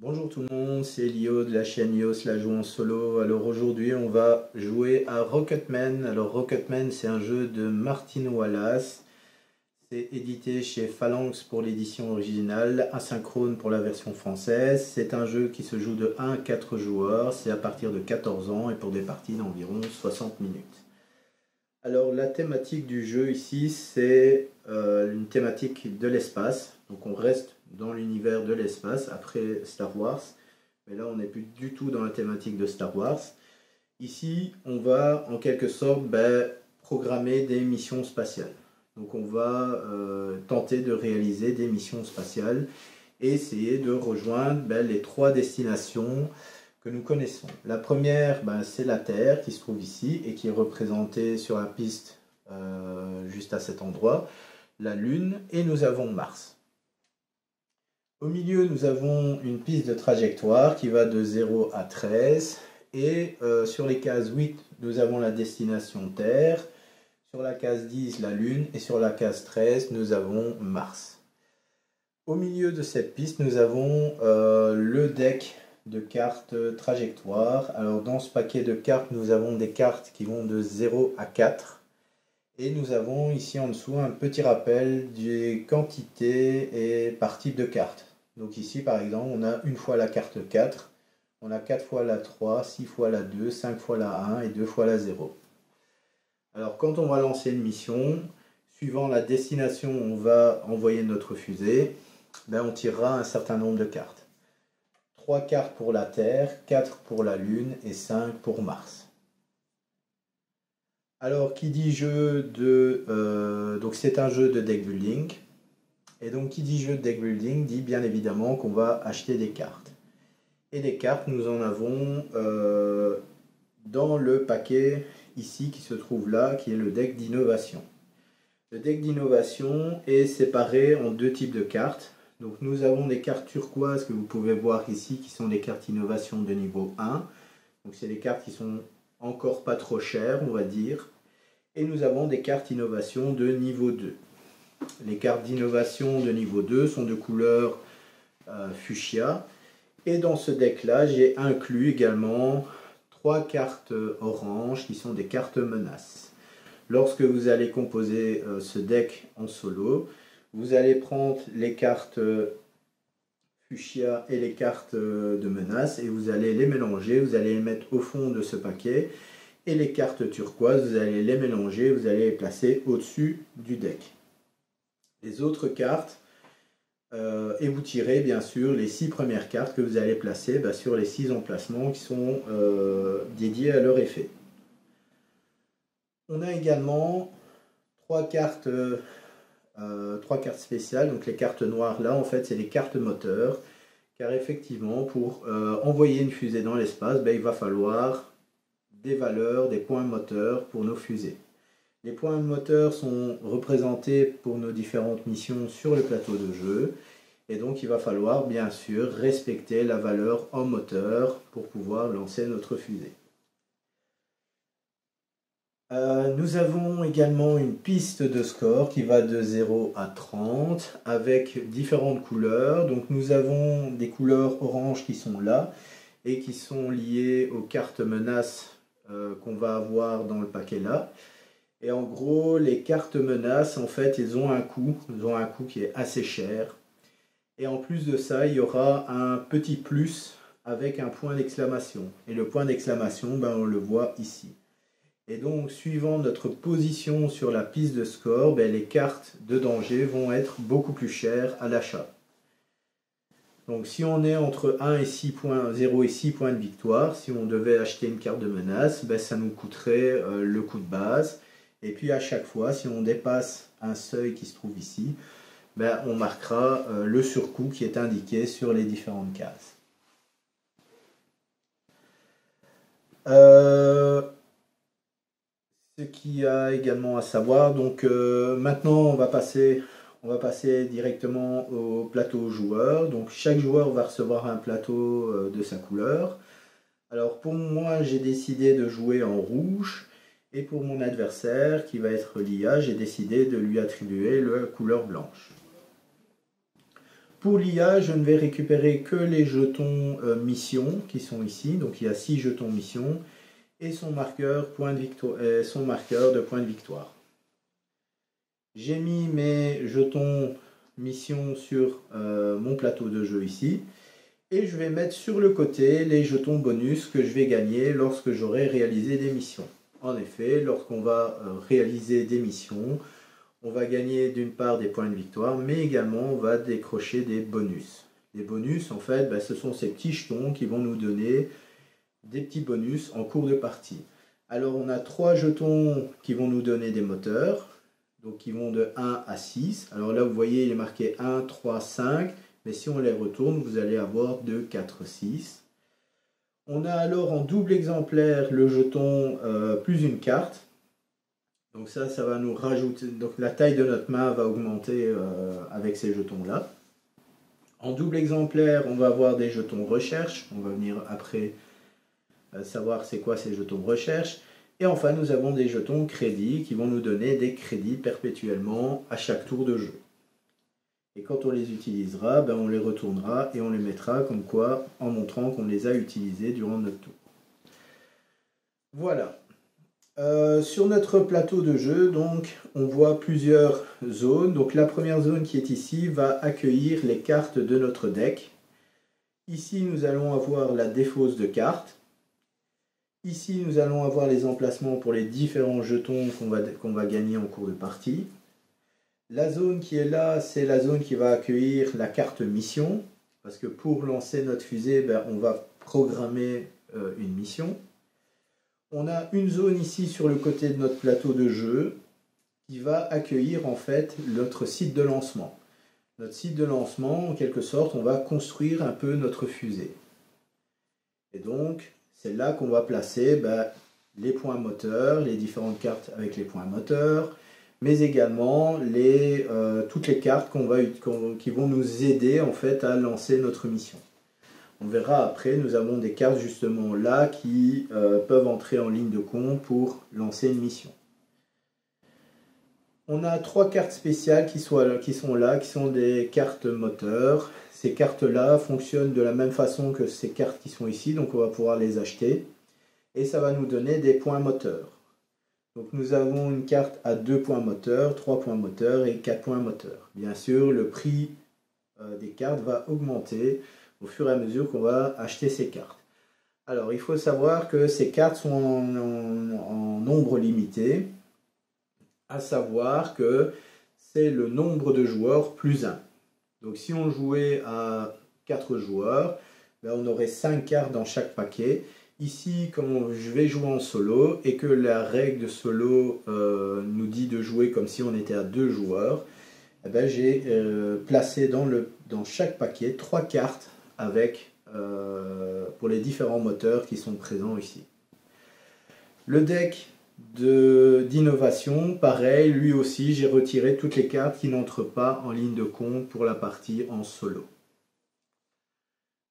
Bonjour tout le monde, c'est Lio de la chaîne Lios la joue en solo. Alors aujourd'hui on va jouer à Rocketman. Alors Rocketman c'est un jeu de Martin Wallace. C'est édité chez Phalanx pour l'édition originale, asynchrone pour la version française. C'est un jeu qui se joue de 1 à 4 joueurs, c'est à partir de 14 ans et pour des parties d'environ 60 minutes. Alors la thématique du jeu ici c'est une thématique de l'espace, donc on reste dans l'univers de l'espace après Star Wars, mais là on n'est plus du tout dans la thématique de Star Wars. Ici on va en quelque sorte programmer des missions spatiales, donc on va tenter de réaliser des missions spatiales et essayer de rejoindre les 3 destinations que nous connaissons. La première, c'est la Terre qui se trouve ici et qui est représentée sur la piste juste à cet endroit, la Lune, et nous avons Mars. Au milieu, nous avons une piste de trajectoire qui va de 0 à 13 et sur les cases 8, nous avons la destination Terre, sur la case 10, la Lune, et sur la case 13, nous avons Mars. Au milieu de cette piste, nous avons le deck de cartes trajectoire. Alors dans ce paquet de cartes, nous avons des cartes qui vont de 0 à 4. Et nous avons ici en dessous un petit rappel des quantités et par type de carte. Donc ici par exemple, on a une fois la carte 4, on a 4 fois la 3, 6 fois la 2, 5 fois la 1 et 2 fois la 0. Alors quand on va lancer une mission, suivant la destination où on va envoyer notre fusée, on tirera un certain nombre de cartes. 3 cartes pour la Terre, 4 pour la Lune et 5 pour Mars. Alors, qui dit jeu de... donc c'est un jeu de deck building. Et donc, qui dit jeu de deck building dit bien évidemment qu'on va acheter des cartes. Et les cartes, nous en avons dans le paquet ici qui se trouve là, qui est le deck d'innovation. Le deck d'innovation est séparé en 2 types de cartes. Donc nous avons des cartes turquoises que vous pouvez voir ici, qui sont des cartes innovation de niveau 1. Donc c'est des cartes qui sont encore pas trop chères, on va dire. Et nous avons des cartes innovation de niveau 2. Les cartes d'innovation de niveau 2 sont de couleur fuchsia. Et dans ce deck-là, j'ai inclus également 3 cartes orange qui sont des cartes menaces. Lorsque vous allez composer ce deck en solo, vous allez prendre les cartes fuchsia et les cartes de menace et vous allez les mélanger, vous allez les mettre au fond de ce paquet. Et les cartes turquoises, vous allez les mélanger, vous allez les placer au-dessus du deck. Les autres cartes, et vous tirez bien sûr les 6 premières cartes que vous allez placer sur les 6 emplacements qui sont dédiés à leur effet. On a également 3 cartes spéciales, donc les cartes noires là en fait c'est les cartes moteurs, car effectivement pour envoyer une fusée dans l'espace, il va falloir des valeurs, des points moteurs pour nos fusées. Les points moteurs sont représentés pour nos différentes missions sur le plateau de jeu, et donc il va falloir bien sûr respecter la valeur en moteur pour pouvoir lancer notre fusée. Nous avons également une piste de score qui va de 0 à 30 avec différentes couleurs. Donc nous avons des couleurs orange qui sont là et qui sont liées aux cartes menaces qu'on va avoir dans le paquet là. Et en gros, les cartes menaces, en fait, ils ont un coût qui est assez cher. Et en plus de ça, il y aura un petit plus avec un point d'exclamation. Et le point d'exclamation, on le voit ici. Et donc, suivant notre position sur la piste de score, les cartes de danger vont être beaucoup plus chères à l'achat. Donc, si on est entre 1 et 6 points, 0 et 6 points de victoire, si on devait acheter une carte de menace, ça nous coûterait le coût de base. Et puis, à chaque fois, si on dépasse un seuil qui se trouve ici, on marquera le surcoût qui est indiqué sur les différentes cases. Ce qu'il y a également à savoir, donc maintenant on va passer directement au plateau joueur. Donc chaque joueur va recevoir un plateau de sa couleur. Alors pour moi j'ai décidé de jouer en rouge, et pour mon adversaire qui va être l'IA, j'ai décidé de lui attribuer la couleur blanche. Pour l'IA, je ne vais récupérer que les jetons mission qui sont ici. Donc il y a 6 jetons mission et son marqueur, son marqueur de point de victoire. J'ai mis mes jetons mission sur mon plateau de jeu ici. Et je vais mettre sur le côté les jetons bonus que je vais gagner lorsque j'aurai réalisé des missions. En effet, lorsqu'on va réaliser des missions, on va gagner d'une part des points de victoire, mais également on va décrocher des bonus. Les bonus, en fait, ce sont ces petits jetons qui vont nous donner des petits bonus en cours de partie. Alors on a 3 jetons qui vont nous donner des moteurs, donc qui vont de 1 à 6. Alors là vous voyez il est marqué 1, 3, 5, mais si on les retourne, vous allez avoir 2, 4, 6. On a alors en double exemplaire le jeton plus une carte. Donc ça va nous rajouter, donc la taille de notre main va augmenter avec ces jetons-là. En double exemplaire, on va avoir des jetons recherche. On va venir après savoir c'est quoi ces jetons recherche. Et enfin, nous avons des jetons crédit qui vont nous donner des crédits perpétuellement à chaque tour de jeu. Et quand on les utilisera, on les retournera et on les mettra comme quoi en montrant qu'on les a utilisés durant notre tour. Voilà. Sur notre plateau de jeu, donc, on voit plusieurs zones. Donc la première zone qui est ici va accueillir les cartes de notre deck. Ici, nous allons avoir la défausse de cartes. Ici, nous allons avoir les emplacements pour les différents jetons qu'on va gagner en cours de partie. La zone qui est là, c'est la zone qui va accueillir la carte mission. Parce que pour lancer notre fusée, on va programmer une mission. On a une zone ici sur le côté de notre plateau de jeu qui va accueillir en fait notre site de lancement. Notre site de lancement, en quelque sorte, on va construire un peu notre fusée. Et donc, c'est là qu'on va placer les points moteurs, les différentes cartes avec les points moteurs, mais également toutes les cartes qui vont nous aider en fait à lancer notre mission. On verra après, nous avons des cartes justement là qui peuvent entrer en ligne de compte pour lancer une mission. On a 3 cartes spéciales qui sont là, qui sont des cartes moteurs. Ces cartes-là fonctionnent de la même façon que ces cartes qui sont ici, donc on va pouvoir les acheter. Et ça va nous donner des points moteurs. Donc nous avons une carte à 2 points moteurs, 3 points moteurs et 4 points moteurs. Bien sûr, le prix des cartes va augmenter au fur et à mesure qu'on va acheter ces cartes. Alors, il faut savoir que ces cartes sont en nombre limité, à savoir que c'est le nombre de joueurs plus 1. Donc, si on jouait à 4 joueurs, on aurait 5 cartes dans chaque paquet. Ici, comme je vais jouer en solo et que la règle de solo nous dit de jouer comme si on était à 2 joueurs, j'ai placé dans chaque paquet 3 cartes pour les différents moteurs qui sont présents ici. Le deck d'innovation, pareil, lui aussi j'ai retiré toutes les cartes qui n'entrent pas en ligne de compte pour la partie en solo.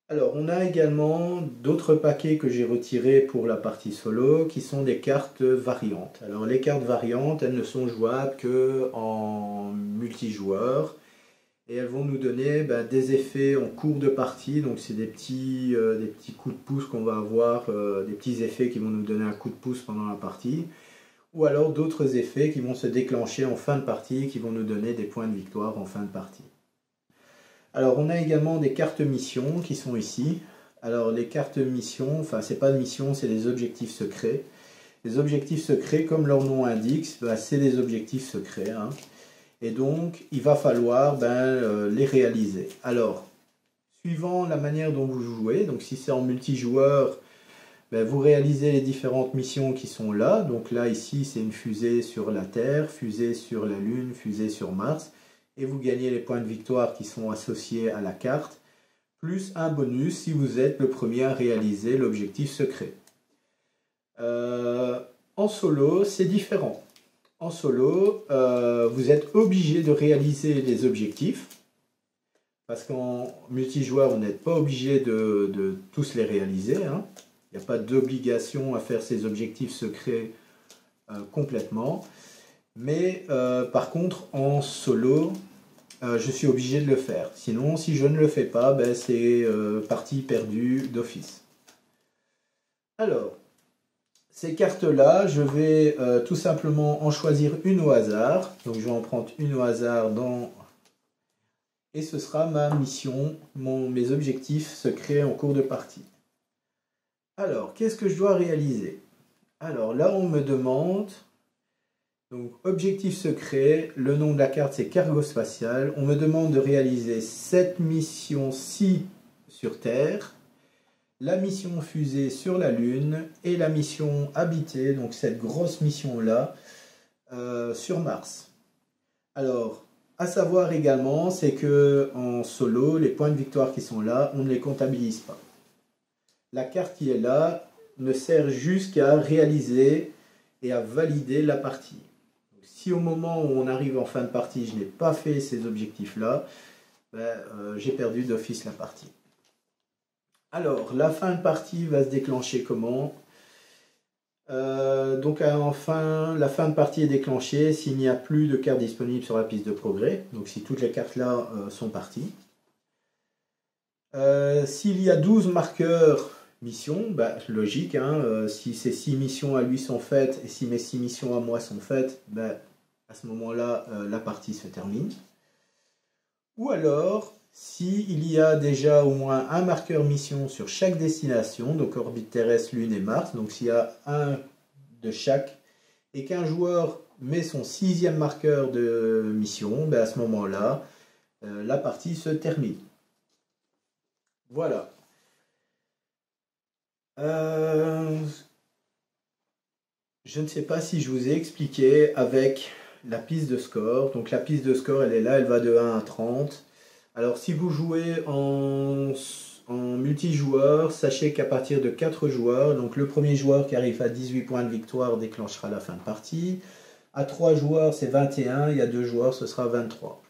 Alors on a également d'autres paquets que j'ai retirés pour la partie solo qui sont des cartes variantes. Alors les cartes variantes, elles ne sont jouables qu'en multijoueur. Et elles vont nous donner des effets en cours de partie. Donc c'est des petits coups de pouce qu'on va avoir, des petits effets qui vont nous donner un coup de pouce pendant la partie. Ou alors d'autres effets qui vont se déclencher en fin de partie, qui vont nous donner des points de victoire en fin de partie. Alors on a également des cartes missions qui sont ici. Alors les cartes missions, enfin c'est pas de mission, c'est des objectifs secrets. Les objectifs secrets, comme leur nom indique, c'est des objectifs secrets. Et donc, il va falloir les réaliser. Alors, suivant la manière dont vous jouez, donc si c'est en multijoueur, vous réalisez les différentes missions qui sont là. Donc là, ici, c'est une fusée sur la Terre, fusée sur la Lune, fusée sur Mars. Et vous gagnez les points de victoire qui sont associés à la carte, plus un bonus si vous êtes le premier à réaliser l'objectif secret. En solo, c'est différent. En solo, vous êtes obligé de réaliser les objectifs, parce qu'en multijoueur, vous n'êtes pas obligé de tous les réaliser. Il n'y a pas d'obligation à faire ces objectifs secrets complètement. Mais par contre, en solo, je suis obligé de le faire. Sinon, si je ne le fais pas, ben, c'est partie perdue d'office. Alors, ces cartes-là, je vais tout simplement en choisir une au hasard. Donc, je vais en prendre une au hasard et ce sera ma mission, mes objectifs secrets en cours de partie. Alors, qu'est-ce que je dois réaliser? Alors là, on me demande, donc objectif secret, le nom de la carte c'est cargo spatial. On me demande de réaliser cette mission-ci sur Terre, la mission fusée sur la Lune et la mission habitée, donc cette grosse mission-là, sur Mars. Alors, à savoir également, c'est que en solo, les points de victoire qui sont là, on ne les comptabilise pas. La carte qui est là ne sert juste qu'à réaliser et à valider la partie. Donc, si au moment où on arrive en fin de partie, je n'ai pas fait ces objectifs-là, ben, j'ai perdu d'office la partie. Alors, la fin de partie va se déclencher comment? Donc enfin, la fin de partie est déclenchée s'il n'y a plus de cartes disponibles sur la piste de progrès. Donc si toutes les cartes là sont parties. S'il y a 12 marqueurs missions, bah, logique, hein, si ces 6 missions à lui sont faites et si mes 6 missions à moi sont faites, bah, à ce moment-là, la partie se termine. Ou alors, s'il y a déjà au moins un marqueur mission sur chaque destination, donc orbite terrestre, Lune et Mars, donc s'il y a un de chaque, et qu'un joueur met son 6e marqueur de mission, ben à ce moment-là, la partie se termine. Voilà. Je ne sais pas si je vous ai expliqué avec la piste de score. Donc la piste de score, elle est là, elle va de 1 à 30. Alors si vous jouez en multijoueur, sachez qu'à partir de 4 joueurs, donc le premier joueur qui arrive à 18 points de victoire déclenchera la fin de partie. À 3 joueurs, c'est 21, et à 2 joueurs, ce sera 23.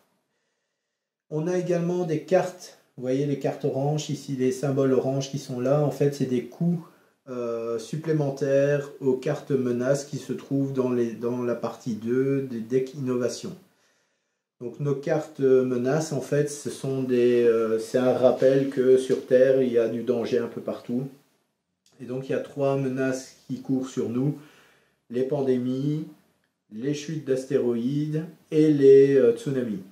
On a également des cartes, vous voyez les cartes oranges, ici les symboles oranges qui sont là, en fait c'est des coûts supplémentaires aux cartes menaces qui se trouvent dans la partie 2 des decks innovation. Donc nos cartes menaces, en fait, c'est un rappel que sur Terre, il y a du danger un peu partout. Et donc il y a 3 menaces qui courent sur nous, les pandémies, les chutes d'astéroïdes et les tsunamis.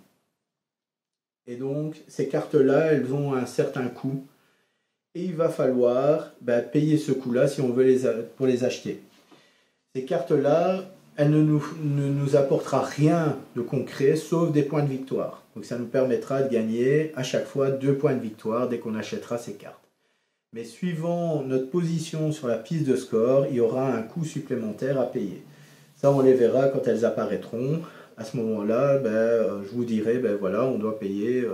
Et donc ces cartes-là, elles ont un certain coût. Et il va falloir payer ce coût-là si on veut pour les acheter. Ces cartes-là, elle ne nous apportera rien de concret sauf des points de victoire. Donc ça nous permettra de gagner à chaque fois 2 points de victoire dès qu'on achètera ces cartes. Mais suivant notre position sur la piste de score, il y aura un coût supplémentaire à payer. Ça, on les verra quand elles apparaîtront. À ce moment-là, je vous dirai, voilà, on doit payer,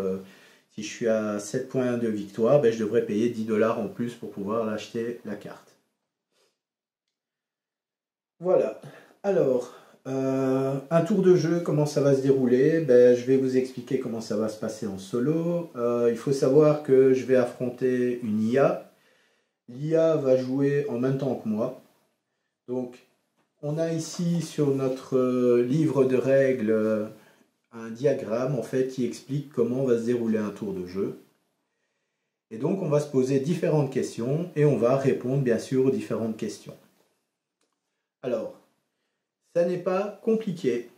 si je suis à 7 points de victoire, je devrais payer 10 $ en plus pour pouvoir acheter la carte. Voilà. Alors, un tour de jeu, comment ça va se dérouler? Je vais vous expliquer comment ça va se passer en solo. Il faut savoir que je vais affronter une IA. L'IA va jouer en même temps que moi. Donc, on a ici sur notre livre de règles un diagramme en fait qui explique comment va se dérouler un tour de jeu. Et donc, on va se poser différentes questions et on va répondre bien sûr aux différentes questions. Alors, ça n'est pas compliqué.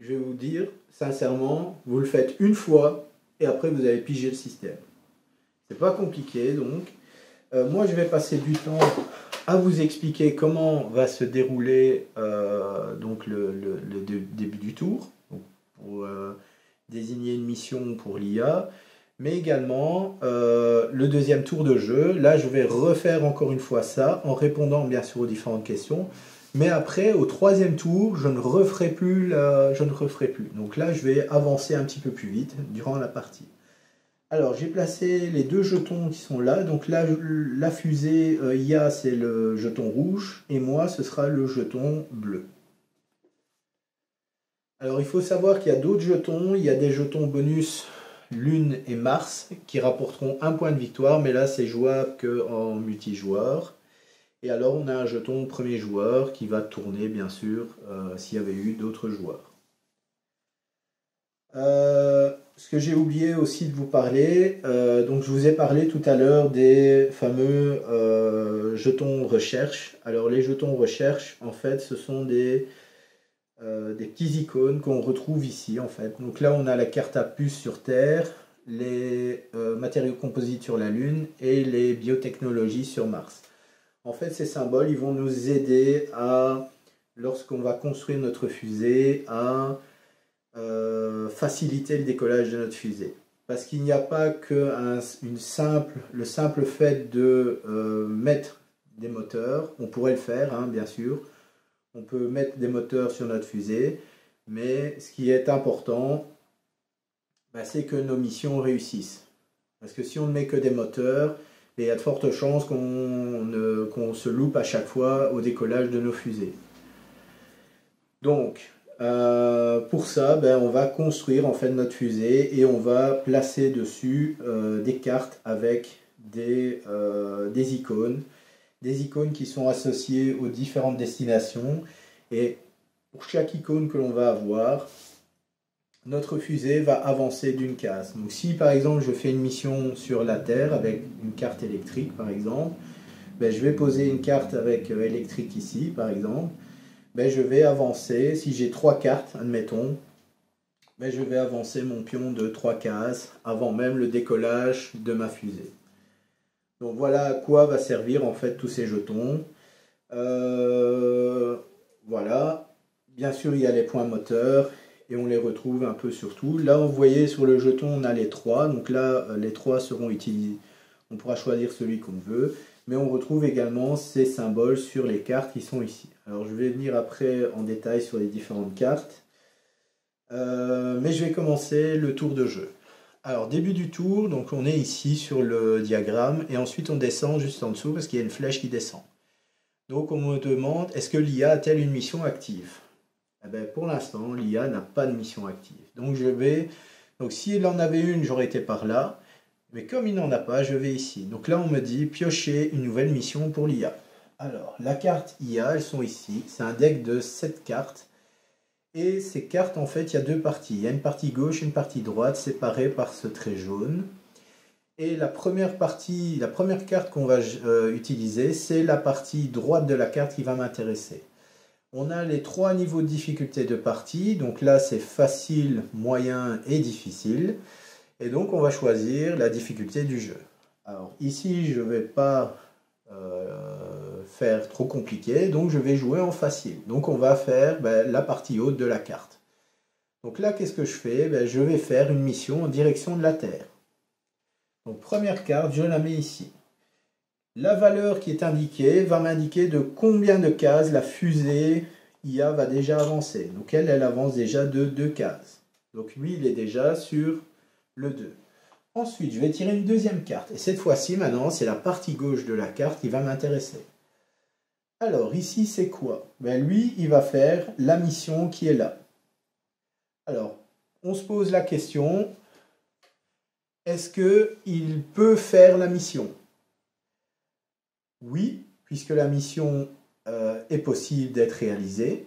Je vais vous dire, sincèrement, vous le faites une fois et après vous allez piger le système. C'est pas compliqué donc. Moi, je vais passer du temps à vous expliquer comment va se dérouler donc le début du tour, donc pour désigner une mission pour l'IA, mais également le deuxième tour de jeu. Là, je vais refaire encore une fois ça en répondant bien sûr aux différentes questions. Mais après, au troisième tour, je ne referai plus. Donc là, je vais avancer un petit peu plus vite durant la partie. Alors, j'ai placé les 2 jetons qui sont là. Donc là, la fusée IA, c'est le jeton rouge. Et moi, ce sera le jeton bleu. Alors, il faut savoir qu'il y a d'autres jetons. Il y a des jetons bonus Lune et Mars qui rapporteront 1 point de victoire. Mais là, c'est jouable qu'en multijoueur. Et alors, on a un jeton premier joueur qui va tourner, bien sûr, s'il y avait eu d'autres joueurs. Ce que j'ai oublié aussi de vous parler, donc je vous ai parlé tout à l'heure des fameux jetons recherche. Alors les jetons recherche, en fait, ce sont des petits icônes qu'on retrouve ici, en fait. Donc là, on a la carte à puce sur Terre, les matériaux composites sur la Lune et les biotechnologies sur Mars. En fait, ces symboles, ils vont nous aider à, lorsqu'on va construire notre fusée, à faciliter le décollage de notre fusée. Parce qu'il n'y a pas que le simple fait de mettre des moteurs, on pourrait le faire, hein, bien sûr, on peut mettre des moteurs sur notre fusée, mais ce qui est important, bah, c'est que nos missions réussissent. Parce que si on ne met que des moteurs, il y a de fortes chances qu'on se loupe à chaque fois au décollage de nos fusées. Donc, pour ça, ben, on va construire en fait notre fusée et on va placer dessus des cartes avec des icônes qui sont associées aux différentes destinations. Et pour chaque icône que l'on va avoir, notre fusée va avancer d'une case. Donc si par exemple je fais une mission sur la Terre avec une carte électrique par exemple, ben, je vais poser une carte avec électrique ici par exemple. Ben, je vais avancer, si j'ai 3 cartes, admettons, ben, je vais avancer mon pion de 3 cases avant même le décollage de ma fusée. Donc voilà à quoi va servir en fait tous ces jetons. Voilà, bien sûr il y a les points moteurs et on les retrouve un peu sur tout. Là vous voyez sur le jeton on a les 3, donc là les 3 seront utilisés, on pourra choisir celui qu'on veut. Mais on retrouve également ces symboles sur les cartes qui sont ici. Alors je vais venir après en détail sur les différentes cartes. Mais je vais commencer le tour de jeu. Alors début du tour, donc on est ici sur le diagramme et ensuite on descend juste en dessous parce qu'il y a une flèche qui descend. Donc on me demande, est-ce que l'IA a-t-elle une mission active? Eh bien, pour l'instant, l'IA n'a pas de mission active. Donc s'il en avait une, j'aurais été par là. Mais comme il n'en a pas, je vais ici. Donc là, on me dit piocher une nouvelle mission pour l'IA. Alors, la carte IA, elles sont ici. C'est un deck de 7 cartes. Et ces cartes, en fait, il y a 2 parties. Il y a une partie gauche et une partie droite séparées par ce trait jaune. Et la première carte qu'on va utiliser, c'est la partie droite de la carte qui va m'intéresser. On a les 3 niveaux de difficulté de partie. Donc là, c'est facile, moyen et difficile. Et donc on va choisir la difficulté du jeu. Alors ici je ne vais pas faire trop compliqué, donc je vais jouer en facile. Donc on va faire la partie haute de la carte. Donc là qu'est-ce que je fais? Je vais faire une mission en direction de la Terre. Donc première carte, je la mets ici. La valeur qui est indiquée va m'indiquer de combien de cases la fusée IA va déjà avancer. Donc elle avance déjà de 2 cases. Donc lui il est déjà sur le 2. Ensuite, je vais tirer une deuxième carte. Et cette fois-ci, maintenant, c'est la partie gauche de la carte qui va m'intéresser. Alors, ici, c'est quoi? Lui, il va faire la mission qui est là. Alors, on se pose la question, est-ce qu'il peut faire la mission? Oui, puisque la mission est possible d'être réalisée.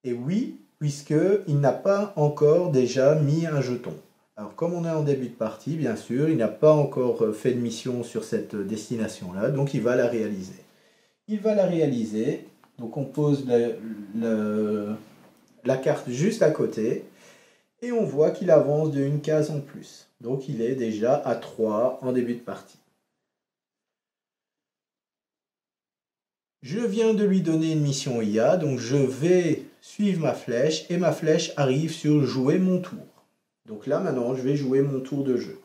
Et oui, puisqu'il n'a pas encore déjà mis un jeton. Alors comme on est en début de partie, bien sûr, il n'a pas encore fait de mission sur cette destination-là, donc il va la réaliser. Il va la réaliser, donc on pose la carte juste à côté, et on voit qu'il avance de 1 case en plus. Donc il est déjà à 3 en début de partie. Je viens de lui donner une mission IA, donc je vais suivre ma flèche, et ma flèche arrive sur jouer mon tour. Donc là, maintenant, je vais jouer mon tour de jeu.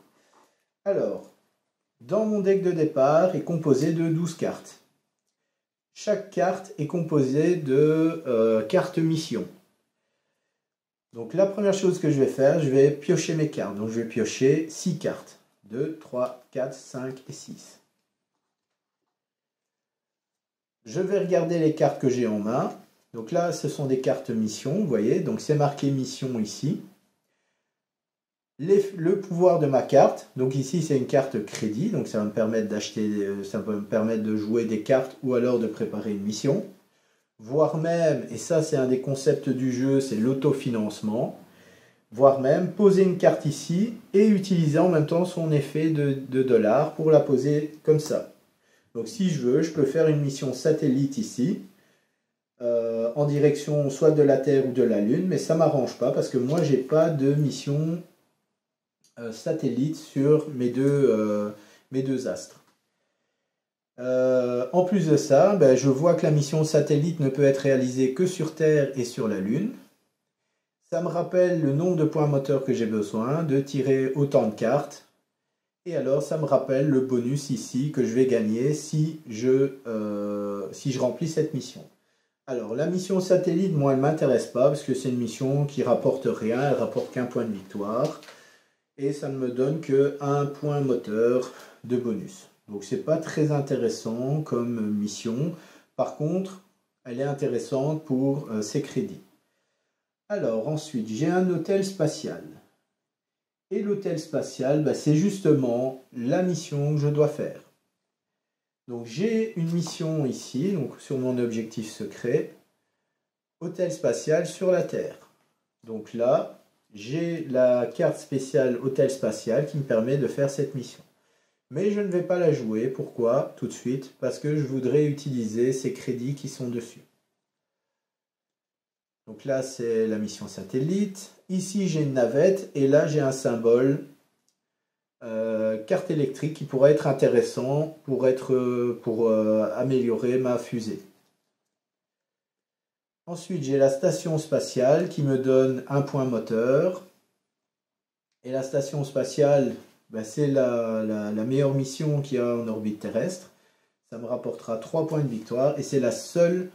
Alors, dans mon deck de départ est composé de 12 cartes. Chaque carte est composée de cartes mission. Donc la première chose que je vais faire, je vais piocher mes cartes. Donc je vais piocher 6 cartes. 2, 3, 4, 5 et 6. Je vais regarder les cartes que j'ai en main. Donc là, ce sont des cartes mission, vous voyez. Donc c'est marqué mission ici. Le pouvoir de ma carte, donc ici c'est une carte crédit, donc ça va me permettre d'acheter, ça va me permettre de jouer des cartes ou alors de préparer une mission. Voire même, et ça c'est un des concepts du jeu, c'est l'autofinancement. voire même poser une carte ici et utiliser en même temps son effet de dollar pour la poser comme ça. Donc si je veux, je peux faire une mission satellite ici, en direction soit de la Terre ou de la Lune, mais ça ne m'arrange pas parce que moi j'ai pas de mission satellite sur mes deux astres. En plus de ça, ben, je vois que la mission satellite ne peut être réalisée que sur Terre et sur la Lune. Ça me rappelle le nombre de points moteurs que j'ai besoin, de tirer autant de cartes. Et alors ça me rappelle le bonus ici que je vais gagner si je remplis cette mission. Alors la mission satellite, moi elle ne m'intéresse pas parce que c'est une mission qui rapporte rien, elle rapporte qu'un point de victoire. Et ça ne me donne que un point moteur de bonus. Donc c'est pas très intéressant comme mission. Par contre, elle est intéressante pour ses crédits. Alors ensuite, j'ai un hôtel spatial. Et l'hôtel spatial, bah, c'est justement la mission que je dois faire. Donc j'ai une mission ici, donc sur mon objectif secret, hôtel spatial sur la Terre. Donc là, j'ai la carte spéciale hôtel spatial qui me permet de faire cette mission. Mais je ne vais pas la jouer. Pourquoi? Tout de suite. Parce que je voudrais utiliser ces crédits qui sont dessus. Donc là, c'est la mission satellite. Ici, j'ai une navette. Et là, j'ai un symbole carte électrique qui pourrait être intéressant pour améliorer ma fusée. Ensuite, j'ai la station spatiale qui me donne un point moteur. Et la station spatiale, ben, c'est la meilleure mission qu'il y a en orbite terrestre. Ça me rapportera 3 points de victoire. Et c'est la seule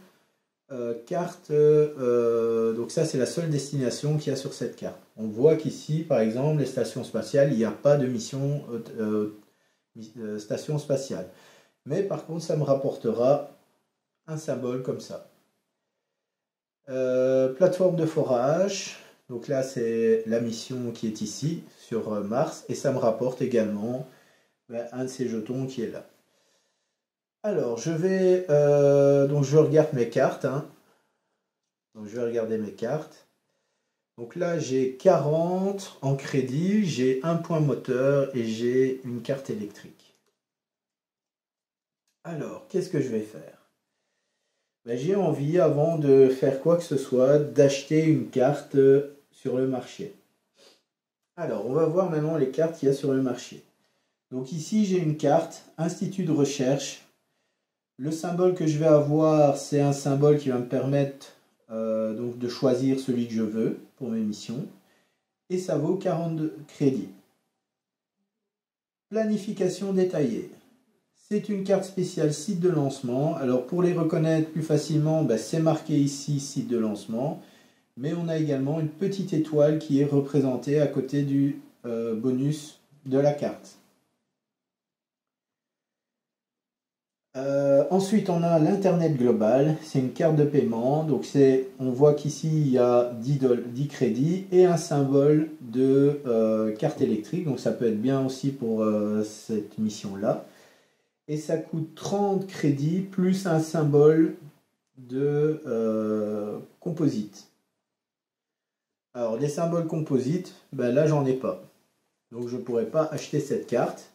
carte, donc ça c'est la seule destination qu'il y a sur cette carte. On voit qu'ici par exemple les stations spatiales, il n'y a pas de mission station spatiale, mais par contre ça me rapportera un symbole comme ça. Plateforme de forage, donc là c'est la mission qui est ici sur Mars et ça me rapporte également un de ces jetons qui est là. Alors, je regarde mes cartes. Hein. Donc, je vais regarder mes cartes. Donc là, j'ai 40 en crédit, j'ai un point moteur et j'ai une carte électrique. Alors, qu'est-ce que je vais faire? Ben, j'ai envie, avant de faire quoi que ce soit, d'acheter une carte sur le marché. Alors, on va voir maintenant les cartes qu'il y a sur le marché. Donc ici, j'ai une carte, Institut de recherche. Le symbole que je vais avoir, c'est un symbole qui va me permettre donc de choisir celui que je veux pour mes missions. Et ça vaut 42 crédits. Planification détaillée. C'est une carte spéciale site de lancement. Alors pour les reconnaître plus facilement, ben, c'est marqué ici site de lancement. Mais on a également une petite étoile qui est représentée à côté du bonus de la carte. Ensuite, on a l'Internet global, c'est une carte de paiement. Donc on voit qu'ici, il y a 10 crédits et un symbole de carte électrique. Donc ça peut être bien aussi pour cette mission-là. Et ça coûte 30 crédits plus un symbole de composite. Alors, les symboles composites, ben là, j'en ai pas. Donc, je ne pourrais pas acheter cette carte.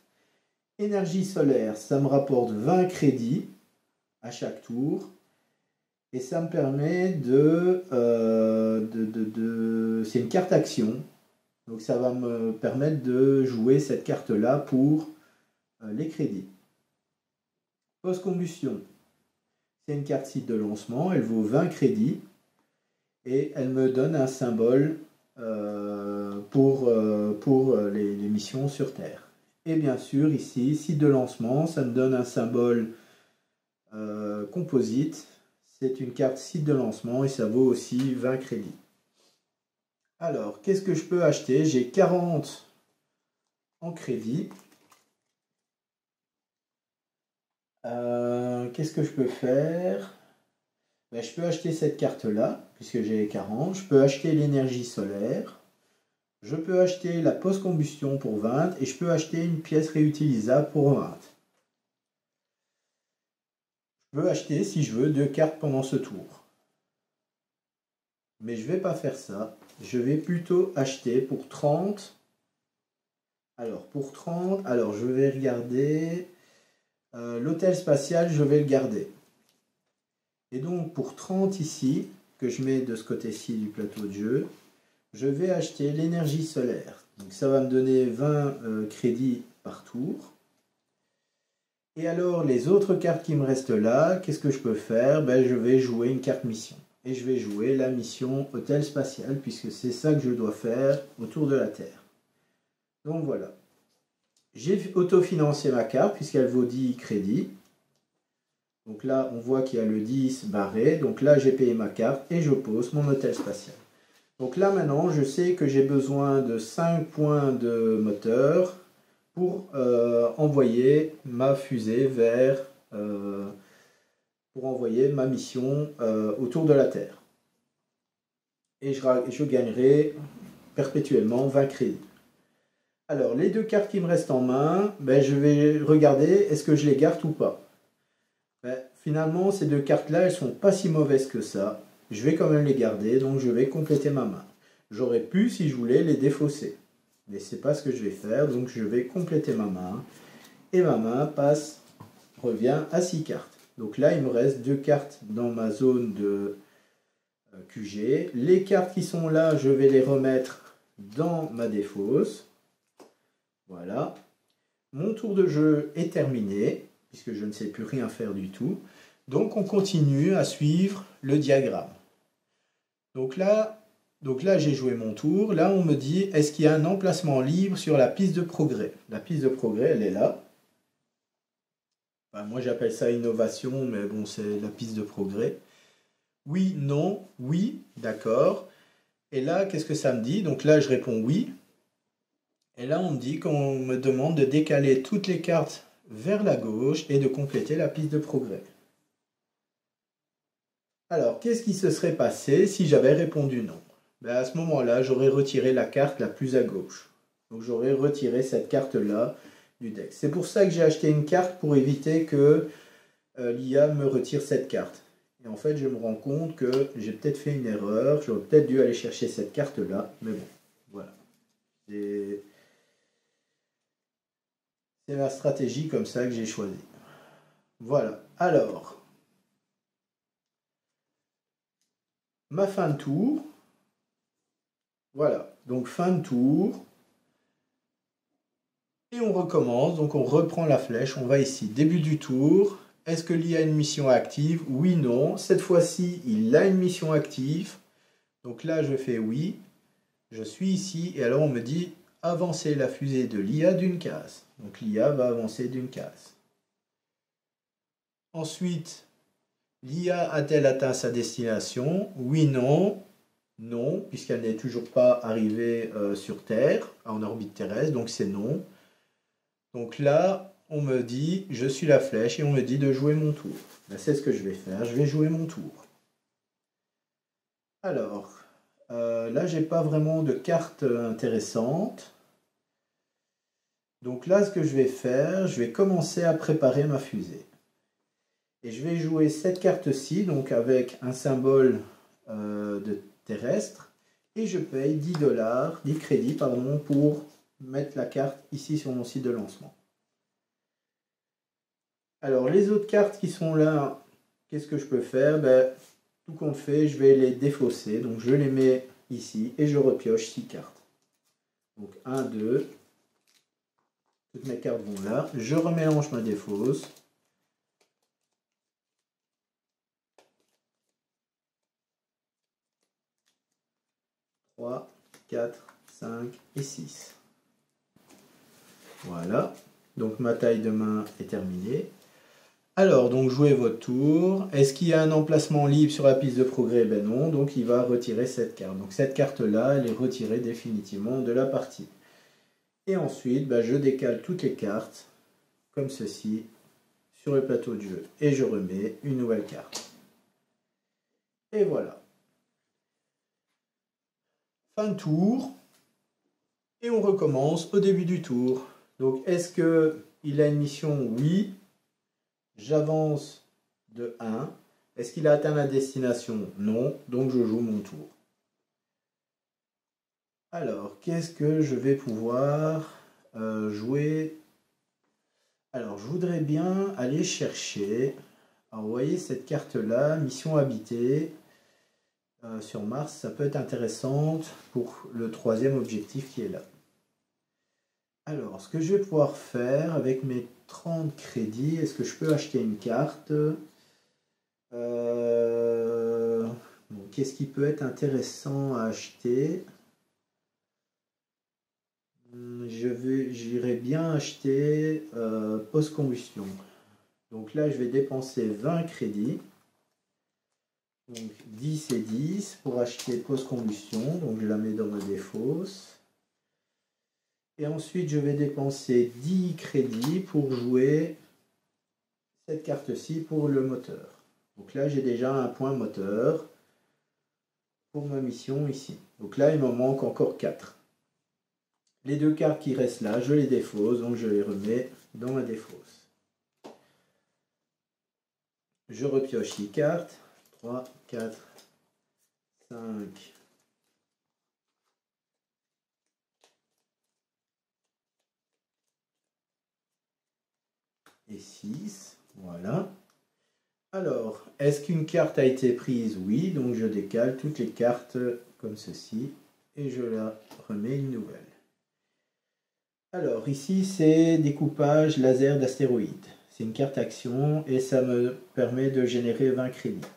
Énergie solaire, ça me rapporte 20 crédits à chaque tour. Et ça me permet c'est une carte action. Donc ça va me permettre de jouer cette carte-là pour les crédits. Post-combustion, c'est une carte site de lancement. Elle vaut 20 crédits. Et elle me donne un symbole pour les missions sur Terre. Et bien sûr, ici, site de lancement, ça me donne un symbole composite. C'est une carte site de lancement et ça vaut aussi 20 crédits. Alors, qu'est-ce que je peux acheter? J'ai 40 en crédit. Qu'est-ce que je peux faire? Ben, je peux acheter cette carte-là, puisque j'ai 40. Je peux acheter l'énergie solaire. Je peux acheter la post-combustion pour 20 et je peux acheter une pièce réutilisable pour 20. Je peux acheter, si je veux, 2 cartes pendant ce tour. Mais je ne vais pas faire ça. je vais plutôt acheter pour 30. Alors, pour 30, alors je vais regarder. L'hôtel spatial, je vais le garder. Et donc, pour 30 ici, que je mets de ce côté-ci du plateau de jeu, je vais acheter l'énergie solaire. Donc, ça va me donner 20 crédits par tour. Et alors, les autres cartes qui me restent là, qu'est-ce que je peux faire? Ben, je vais jouer une carte mission. Et je vais jouer la mission hôtel spatial, puisque c'est ça que je dois faire autour de la Terre. Donc voilà. J'ai autofinancé ma carte, puisqu'elle vaut 10 crédits. Donc là, on voit qu'il y a le 10 barré. Donc là, j'ai payé ma carte et je pose mon hôtel spatial. Donc là, maintenant, je sais que j'ai besoin de 5 points de moteur pour envoyer ma fusée vers... pour envoyer ma mission autour de la Terre. Et je gagnerai perpétuellement 20 crédits. Alors, les deux cartes qui me restent en main, ben, je vais regarder est-ce que je les garde ou pas. Ben, finalement, ces deux cartes-là, elles sont pas si mauvaises que ça. Je vais quand même les garder, donc je vais compléter ma main. J'aurais pu, si je voulais, les défausser. Mais c'est pas ce que je vais faire, donc je vais compléter ma main. Et ma main revient à 6 cartes. Donc là, il me reste 2 cartes dans ma zone de QG. Les cartes qui sont là, je vais les remettre dans ma défausse. Voilà. Mon tour de jeu est terminé, puisque je ne sais plus rien faire du tout. Donc on continue à suivre le diagramme. Donc là j'ai joué mon tour. Là, on me dit, est-ce qu'il y a un emplacement libre sur la piste de progrès? La piste de progrès, elle est là. Enfin, moi, j'appelle ça innovation, mais bon, c'est la piste de progrès. Oui, non, oui, d'accord. Et là, qu'est-ce que ça me dit? Donc là, je réponds oui. Et là, on me dit qu'on me demande de décaler toutes les cartes vers la gauche et de compléter la piste de progrès. Alors, qu'est-ce qui se serait passé si j'avais répondu non? Ben, à ce moment-là, j'aurais retiré la carte la plus à gauche. Donc, j'aurais retiré cette carte-là du deck. C'est pour ça que j'ai acheté une carte pour éviter que l'IA me retire cette carte. Et en fait, je me rends compte que j'ai peut-être fait une erreur. J'aurais peut-être dû aller chercher cette carte-là. Mais bon, voilà. C'est la stratégie comme ça que j'ai choisie. Voilà. Alors, ma fin de tour. Voilà. Donc, fin de tour. Et on recommence. Donc, on reprend la flèche. On va ici. Début du tour. Est-ce que l'IA a une mission active? Oui, non. Cette fois-ci, il a une mission active. Donc là, je fais oui. Je suis ici. Et alors, on me dit avancer la fusée de l'IA d'une case. Donc l'IA va avancer d'une case. Ensuite, l'IA a-t-elle atteint sa destination? Oui, non. Non, puisqu'elle n'est toujours pas arrivée sur Terre, en orbite terrestre, donc c'est non. Donc là, on me dit, je suis la flèche, et on me dit de jouer mon tour. Ben, c'est ce que je vais faire, je vais jouer mon tour. Alors, là, j'ai pas vraiment de carte intéressante. Donc là, ce que je vais faire, je vais commencer à préparer ma fusée. Et je vais jouer cette carte-ci, donc avec un symbole de terrestre. Et je paye 10 $, 10 crédits, pardon, pour mettre la carte ici sur mon site de lancement. Alors, les autres cartes qui sont là, qu'est-ce que je peux faire? Ben, tout compte fait, je vais les défausser. Donc, je les mets ici et je repioche 6 cartes. Donc, 1, 2... Toutes mes cartes vont là. Je remélange ma défausse. Trois, 4, 5 et 6. Voilà. Donc ma taille de main est terminée. Alors, donc jouez votre tour. Est-ce qu'il y a un emplacement libre sur la piste de progrès? Ben non. Donc il va retirer cette carte. Donc cette carte-là, elle est retirée définitivement de la partie. Et ensuite, ben, je décale toutes les cartes, comme ceci, sur le plateau de jeu. Et je remets une nouvelle carte. Et voilà. Fin de tour. Et on recommence au début du tour. Donc, est-ce qu'il a une mission? Oui. J'avance de 1. Est-ce qu'il a atteint la destination? Non. Donc, je joue mon tour. Alors, qu'est-ce que je vais pouvoir jouer? Alors, je voudrais bien aller chercher. Alors, vous voyez cette carte-là, mission habitée sur Mars, ça peut être intéressant pour le troisième objectif qui est là. Alors, ce que je vais pouvoir faire avec mes 30 crédits, est-ce que je peux acheter une carte? Bon, qu'est-ce qui peut être intéressant à acheter? J'irais bien acheter post-combustion. Donc là, je vais dépenser 20 crédits. Donc 10 et 10 pour acheter post-combustion. Donc je la mets dans ma défausse. Et ensuite, je vais dépenser 10 crédits pour jouer cette carte-ci pour le moteur. Donc là, j'ai déjà un point moteur pour ma mission ici. Donc là, il m'en manque encore 4. Les deux cartes qui restent là, je les défausse, donc je les remets dans ma défausse. Je repioche les cartes. 3, 4, 5. Et 6. Voilà. Alors, est-ce qu'une carte a été prise? Oui, donc je décale toutes les cartes comme ceci et je la remets une nouvelle. Alors, ici, c'est découpage laser d'astéroïdes. C'est une carte action et ça me permet de générer 20 crédits.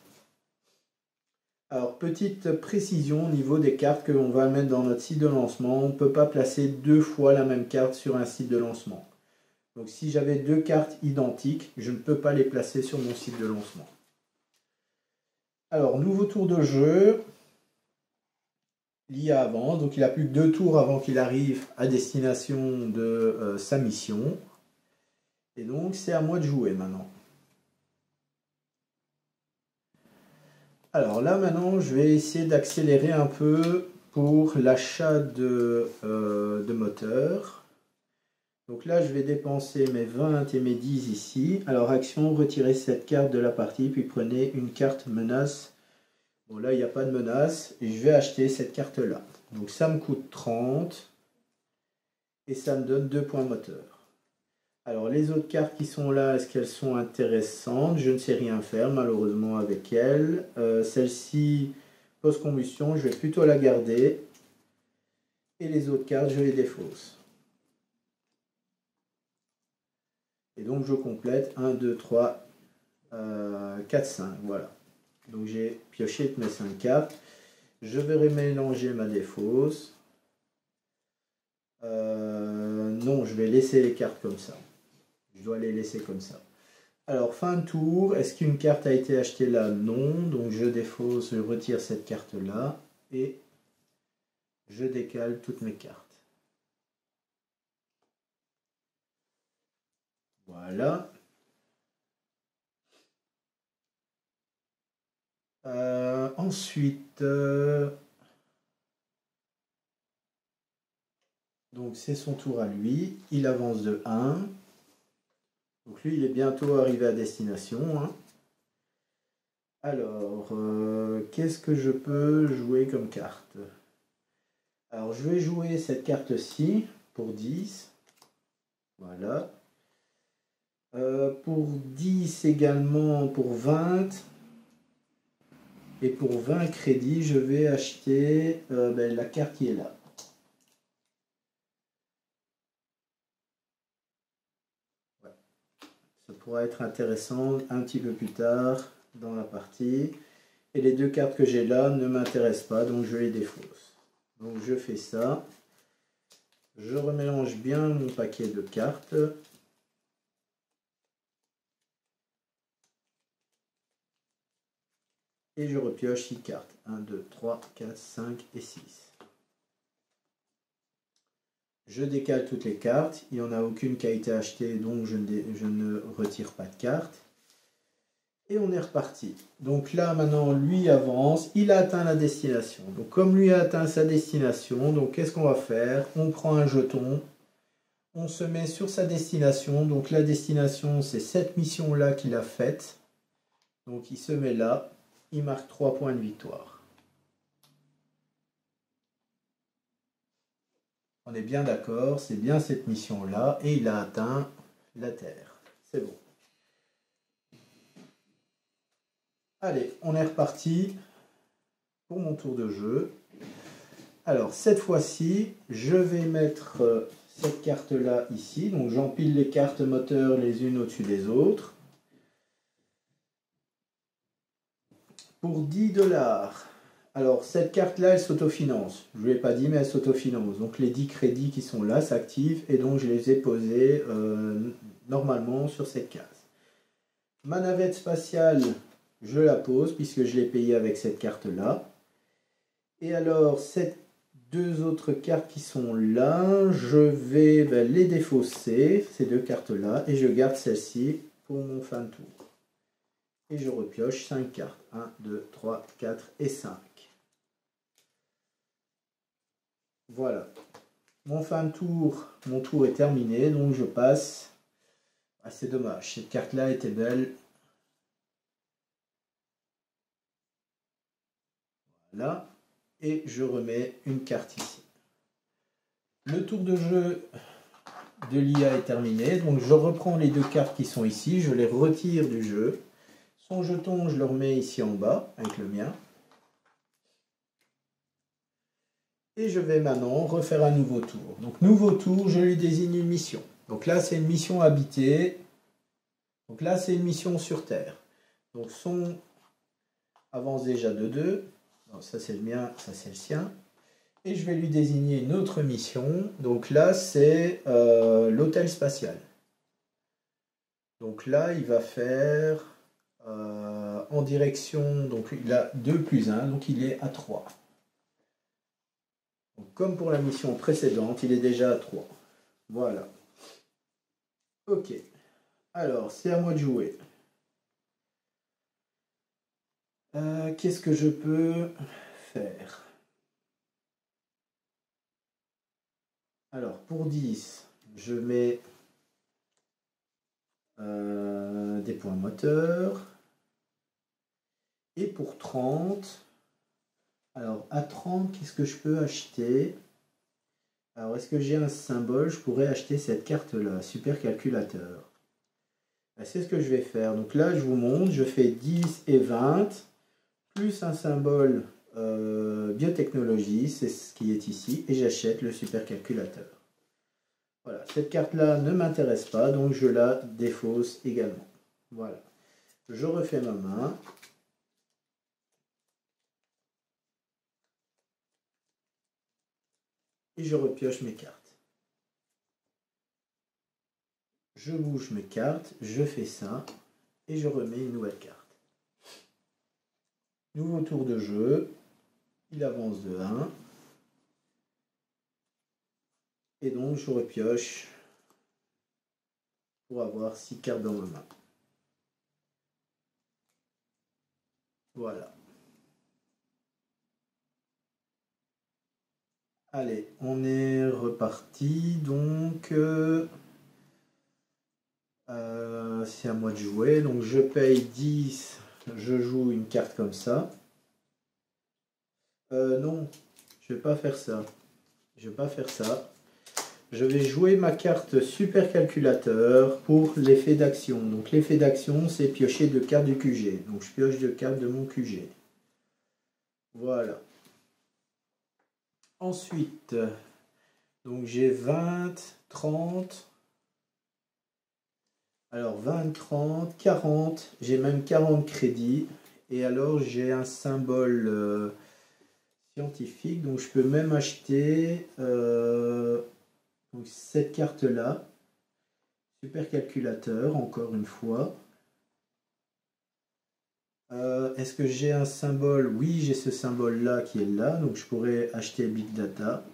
Alors, petite précision au niveau des cartes que l'on va mettre dans notre site de lancement. On ne peut pas placer 2 fois la même carte sur un site de lancement. Donc, si j'avais 2 cartes identiques, je ne peux pas les placer sur mon site de lancement. Alors, nouveau tour de jeu. L'IA avance, donc il a plus que 2 tours avant qu'il arrive à destination de sa mission. Et donc, c'est à moi de jouer maintenant. Alors là, maintenant, je vais essayer d'accélérer un peu pour l'achat de moteur. Donc là, je vais dépenser mes 20 et mes 10 ici. Alors, action, retirez cette carte de la partie, puis prenez une carte menace. Bon, là, il n'y a pas de menace. Et je vais acheter cette carte-là. Donc, ça me coûte 30. Et ça me donne 2 points moteur. Alors, les autres cartes qui sont là, est-ce qu'elles sont intéressantes? Je ne sais rien faire, malheureusement, avec elles. Celle-ci, post-combustion, je vais plutôt la garder. Et les autres cartes, je les défausse. Et donc, je complète 1, 2, 3, 4, 5. Voilà. Donc, j'ai pioché mes 5 cartes. Je vais remélanger ma défausse. Non, je vais laisser les cartes comme ça. Je dois les laisser comme ça. Alors, fin de tour. Est-ce qu'une carte a été achetée là? Non. Donc, je défausse, je retire cette carte-là. Et je décale toutes mes cartes. Voilà. Ensuite, donc c'est son tour à lui. Il avance de 1. Donc lui, il est bientôt arrivé à destination. Hein. Alors, qu'est-ce que je peux jouer comme carte? Alors, je vais jouer cette carte-ci pour 10. Voilà. Pour 10 également, pour 20. Et pour 20 crédits, je vais acheter la carte qui est là. Ouais. Ça pourra être intéressant un petit peu plus tard dans la partie. Et les 2 cartes que j'ai là ne m'intéressent pas, donc je les défausse. Donc je fais ça. Je remélange bien mon paquet de cartes. Et je repioche 6 cartes. 1, 2, 3, 4, 5 et 6. Je décale toutes les cartes. Il n'y en a aucune qui a été achetée, donc je ne retire pas de cartes. Et on est reparti. Donc là, maintenant, lui avance. Il a atteint la destination. Donc comme lui a atteint sa destination, donc qu'est-ce qu'on va faire? On prend un jeton. On se met sur sa destination. Donc la destination, c'est cette mission-là qu'il a faite. Donc il se met là. Il marque 3 points de victoire. On est bien d'accord, c'est bien cette mission-là, et il a atteint la Terre. C'est bon. Allez, on est reparti pour mon tour de jeu. Alors, cette fois-ci, je vais mettre cette carte-là ici. Donc, j'empile les cartes moteurs les unes au-dessus des autres. Pour 10 $. Alors, cette carte-là, elle s'autofinance. Je ne vous l'ai pas dit, mais elle s'autofinance. Donc, les 10 crédits qui sont là s'activent et donc je les ai posés normalement sur cette case. Ma navette spatiale, je la pose puisque je l'ai payée avec cette carte-là. Et alors, ces deux autres cartes qui sont là, je vais les défausser, ces deux cartes-là, et je garde celle-ci pour mon fin de tour. Et je repioche 5 cartes. 1, 2, 3, 4 et 5. Voilà. Mon fin de tour, mon tour est terminé, donc je passe. Ah, c'est dommage, cette carte-là était belle. Voilà. Et je remets une carte ici. Le tour de jeu de l'IA est terminé, donc je reprends les deux cartes qui sont ici, je les retire du jeu. Son jeton, je le remets ici en bas, avec le mien. Et je vais maintenant refaire un nouveau tour. Donc nouveau tour, je lui désigne une mission. Donc là, c'est une mission habitée. Donc là, c'est une mission sur Terre. Donc son avance déjà de 2. Ça, c'est le mien, ça, c'est le sien. Et je vais lui désigner une autre mission. Donc là, c'est l'hôtel spatial. Donc là, il va faire en direction. Donc il a 2 plus 1, donc il est à 3. Donc, comme pour la mission précédente, il est déjà à 3. Voilà. Ok. Alors, c'est à moi de jouer. Qu'est-ce que je peux faire? Alors, pour 10, je mets des points moteurs. Et pour 30, alors à 30, qu'est-ce que je peux acheter? Alors, est-ce que j'ai un symbole? Je pourrais acheter cette carte-là, super calculateur. C'est ce que je vais faire. Donc là, je vous montre, je fais 10 et 20, plus un symbole biotechnologie, c'est ce qui est ici, et j'achète le supercalculateur. Voilà, cette carte-là ne m'intéresse pas, donc je la défausse également. Voilà. Je refais ma main. Et je repioche mes cartes. Je bouge mes cartes, je fais ça, et je remets une nouvelle carte. Nouveau tour de jeu, il avance de 1. Et donc je repioche pour avoir 6 cartes dans ma main. Voilà. Allez, on est reparti. Donc, c'est à moi de jouer. Donc, je paye 10. Je joue une carte comme ça. Non, je vais pas faire ça. Je vais pas faire ça. Je vais jouer ma carte super calculateur pour l'effet d'action. Donc, l'effet d'action, c'est piocher 2 cartes du QG. Donc, je pioche 2 cartes de mon QG. Voilà. Ensuite, donc j'ai 20, 30. Alors 20, 30, 40. J'ai même 40 crédits. Et alors j'ai un symbole scientifique. Donc je peux même acheter donc cette carte-là. Super calculateur, encore une fois. Est-ce que j'ai un symbole? Oui, j'ai ce symbole-là qui est là. Donc je pourrais acheter Big Data.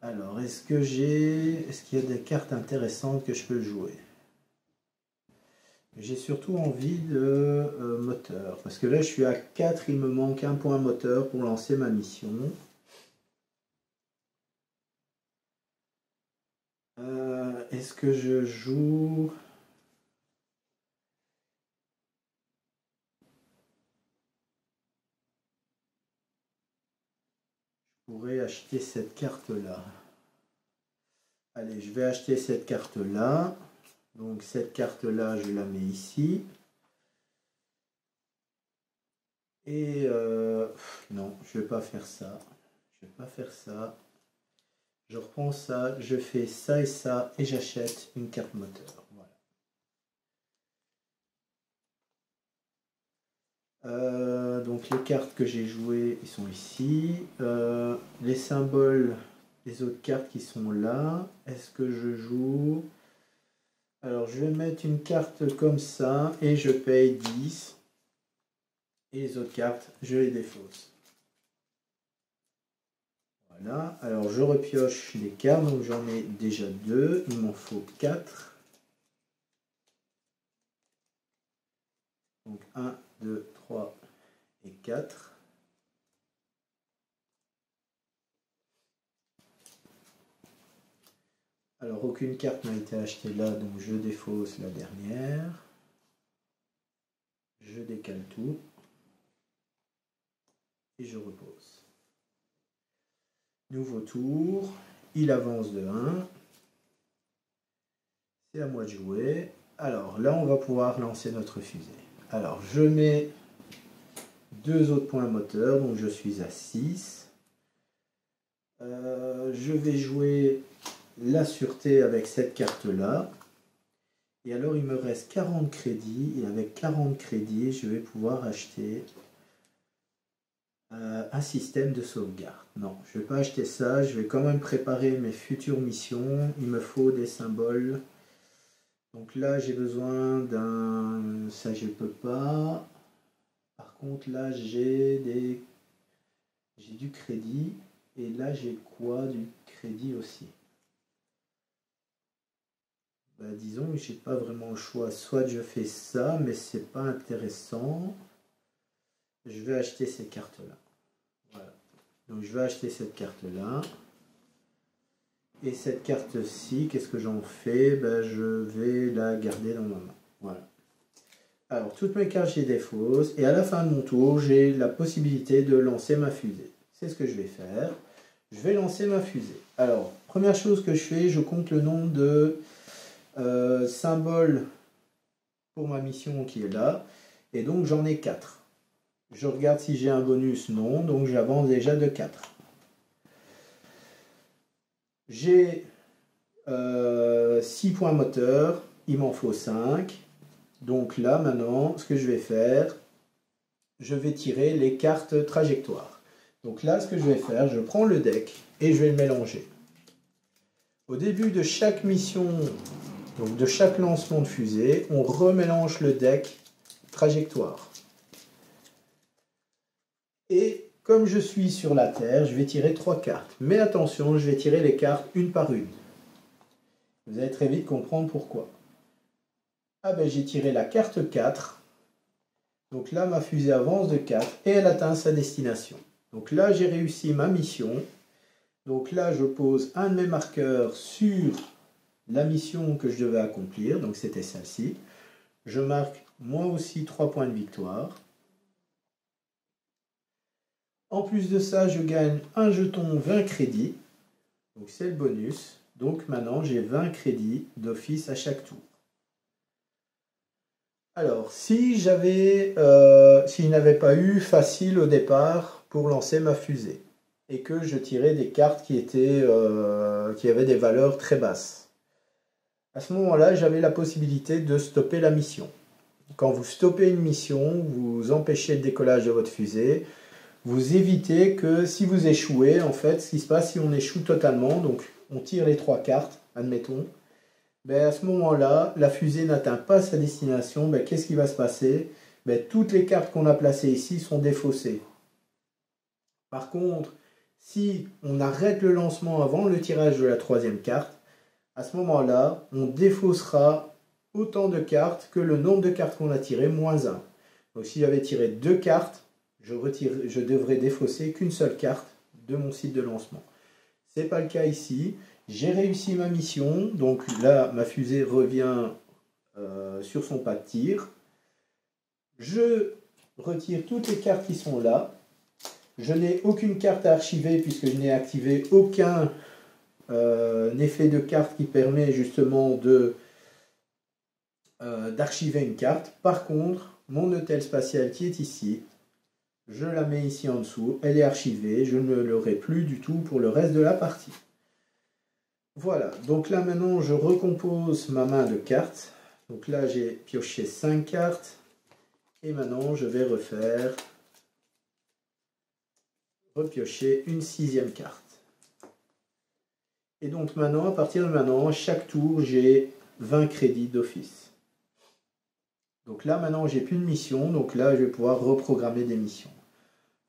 Alors, est-ce qu'il y a des cartes intéressantes que je peux jouer? J'ai surtout envie de moteur. Parce que là, je suis à 4, il me manque un point moteur pour lancer ma mission. Est-ce que je joue... Je acheter cette carte-là. Allez, je vais acheter cette carte-là. Donc cette carte-là, je la mets ici. Et non, je ne vais pas faire ça. Je vais pas faire ça. Je reprends ça, je fais ça et j'achète une carte moteur. Voilà. Donc les cartes que j'ai jouées, ils sont ici. Les symboles, les autres cartes qui sont là. Est-ce que je joue? Alors je vais mettre une carte comme ça et je paye 10. Et les autres cartes, je les défausse. Voilà, alors je repioche les cartes, donc j'en ai déjà 2, il m'en faut 4. Donc 1, 2, 3 et 4. Alors aucune carte n'a été achetée là, donc je défausse la dernière. Je décale tout. Et je repose. Nouveau tour, il avance de 1. C'est à moi de jouer. Alors là, on va pouvoir lancer notre fusée. Alors je mets 2 autres points moteurs, donc je suis à 6. Je vais jouer la sûreté avec cette carte-là. Et alors il me reste 40 crédits. Et avec 40 crédits, je vais pouvoir acheter un système de sauvegarde. Non, je ne vais pas acheter ça. Je vais quand même préparer mes futures missions. Il me faut des symboles. Donc là, j'ai besoin d'un... Ça, je ne peux pas. Par contre, là, j'ai du crédit. Et là, j'ai quoi? Du crédit aussi. Bah, disons que j'ai pas vraiment le choix. Soit je fais ça, mais c'est pas intéressant. Je vais acheter ces cartes-là. Voilà. Donc je vais acheter cette carte-là. Et cette carte-ci, qu'est-ce que j'en fais? Ben, je vais la garder dans ma main. Voilà. Alors, toutes mes cartes, j'ai des fausses. Et à la fin de mon tour, j'ai la possibilité de lancer ma fusée. C'est ce que je vais faire. Je vais lancer ma fusée. Alors, première chose que je fais, je compte le nombre de symboles pour ma mission qui est là. Et donc, j'en ai 4. Je regarde si j'ai un bonus, non. Donc, j'avance déjà de 4. J'ai 6 points moteurs. Il m'en faut 5. Donc là, maintenant, ce que je vais faire, je vais tirer les cartes trajectoires. Donc là, ce que je vais faire, je prends le deck et je vais le mélanger. Au début de chaque mission, donc de chaque lancement de fusée, on remélange le deck trajectoire. Et comme je suis sur la Terre, je vais tirer 3 cartes. Mais attention, je vais tirer les cartes une par une. Vous allez très vite comprendre pourquoi. Ah ben j'ai tiré la carte 4. Donc là, ma fusée avance de 4 et elle atteint sa destination. Donc là, j'ai réussi ma mission. Donc là, je pose un de mes marqueurs sur la mission que je devais accomplir. Donc c'était celle-ci. Je marque moi aussi 3 points de victoire. En plus de ça, je gagne un jeton 20 crédits. Donc c'est le bonus. Donc maintenant, j'ai 20 crédits d'office à chaque tour. Alors, si je n'avais pas eu facile au départ pour lancer ma fusée et que je tirais des cartes qui avaient des valeurs très basses, à ce moment-là, j'avais la possibilité de stopper la mission. Quand vous stoppez une mission, vous empêchez le décollage de votre fusée, vous évitez que si vous échouez, en fait, ce qui se passe si on échoue totalement, donc on tire les 3 cartes, admettons, ben à ce moment-là, la fusée n'atteint pas sa destination, ben qu'est-ce qui va se passer? Ben toutes les cartes qu'on a placées ici sont défaussées. Par contre, si on arrête le lancement avant le tirage de la 3e carte, à ce moment-là, on défaussera autant de cartes que le nombre de cartes qu'on a tirées, moins 1. Donc si j'avais tiré 2 cartes, je devrais défausser qu'une seule carte de mon site de lancement. Ce n'est pas le cas ici. J'ai réussi ma mission. Donc là, ma fusée revient sur son pas de tir. Je retire toutes les cartes qui sont là. Je n'ai aucune carte à archiver puisque je n'ai activé aucun effet de carte qui permet justement d'archiver une carte. Par contre, mon hôtel spatial qui est ici, je la mets ici en dessous, elle est archivée, je ne l'aurai plus du tout pour le reste de la partie. Voilà, donc là maintenant je recompose ma main de cartes. Donc là j'ai pioché 5 cartes et maintenant je vais repiocher une 6e carte. Et donc maintenant, à partir de maintenant, chaque tour j'ai 20 crédits d'office. Donc là maintenant j'ai plus de mission, donc là je vais pouvoir reprogrammer des missions.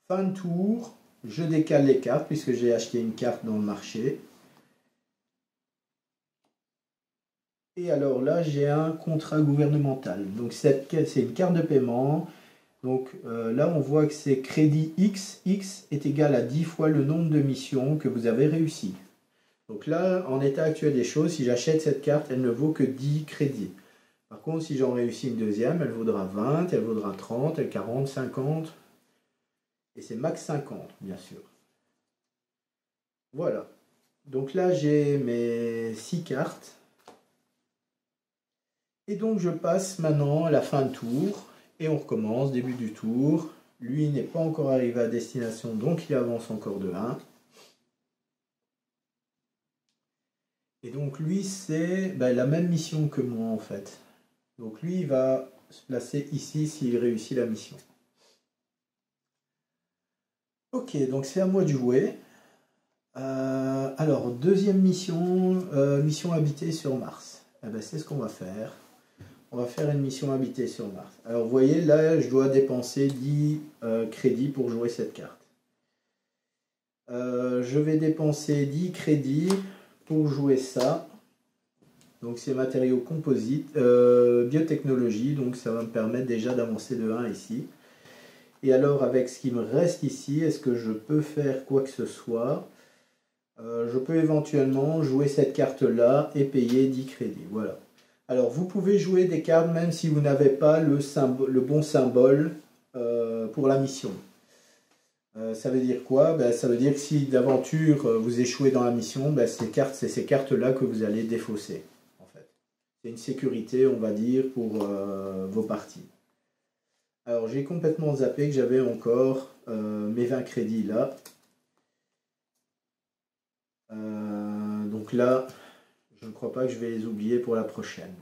Fin de tour, je décale les cartes puisque j'ai acheté une carte dans le marché. Et alors là, j'ai un contrat gouvernemental. Donc c'est une carte de paiement. Donc là, on voit que c'est crédit X. X est égal à 10 fois le nombre de missions que vous avez réussi. Donc là, en état actuel des choses, si j'achète cette carte, elle ne vaut que 10 crédits. Par contre, si j'en réussis une deuxième, elle vaudra 20, elle vaudra 30, elle 40, 50. Et c'est max 50, bien sûr. Voilà. Donc là, j'ai mes 6 cartes. Et donc je passe maintenant à la fin de tour et on recommence, début du tour. Lui n'est pas encore arrivé à destination, donc il avance encore de 1. Et donc lui c'est la même mission que moi en fait. Donc lui il va se placer ici s'il réussit la mission. Ok, donc c'est à moi de jouer. Alors deuxième mission, mission habitée sur Mars. C'est ce qu'on va faire. On va faire une mission habitée sur Mars. Alors vous voyez, là, je dois dépenser 10 crédits pour jouer cette carte. Je vais dépenser 10 crédits pour jouer ça. Donc c'est matériaux composites, biotechnologie, donc ça va me permettre déjà d'avancer de 1 ici. Et alors avec ce qui me reste ici, est-ce que je peux faire quoi que ce soit? Je peux éventuellement jouer cette carte-là et payer 10 crédits. Voilà. Alors, vous pouvez jouer des cartes même si vous n'avez pas le bon symbole pour la mission. Ça veut dire quoi? Ça veut dire que si d'aventure vous échouez dans la mission, c'est ces cartes-là que vous allez défausser. En fait. C'est une sécurité, on va dire, pour vos parties. Alors, j'ai complètement zappé que j'avais encore mes 20 crédits là. Donc là, je ne crois pas que je vais les oublier pour la prochaine.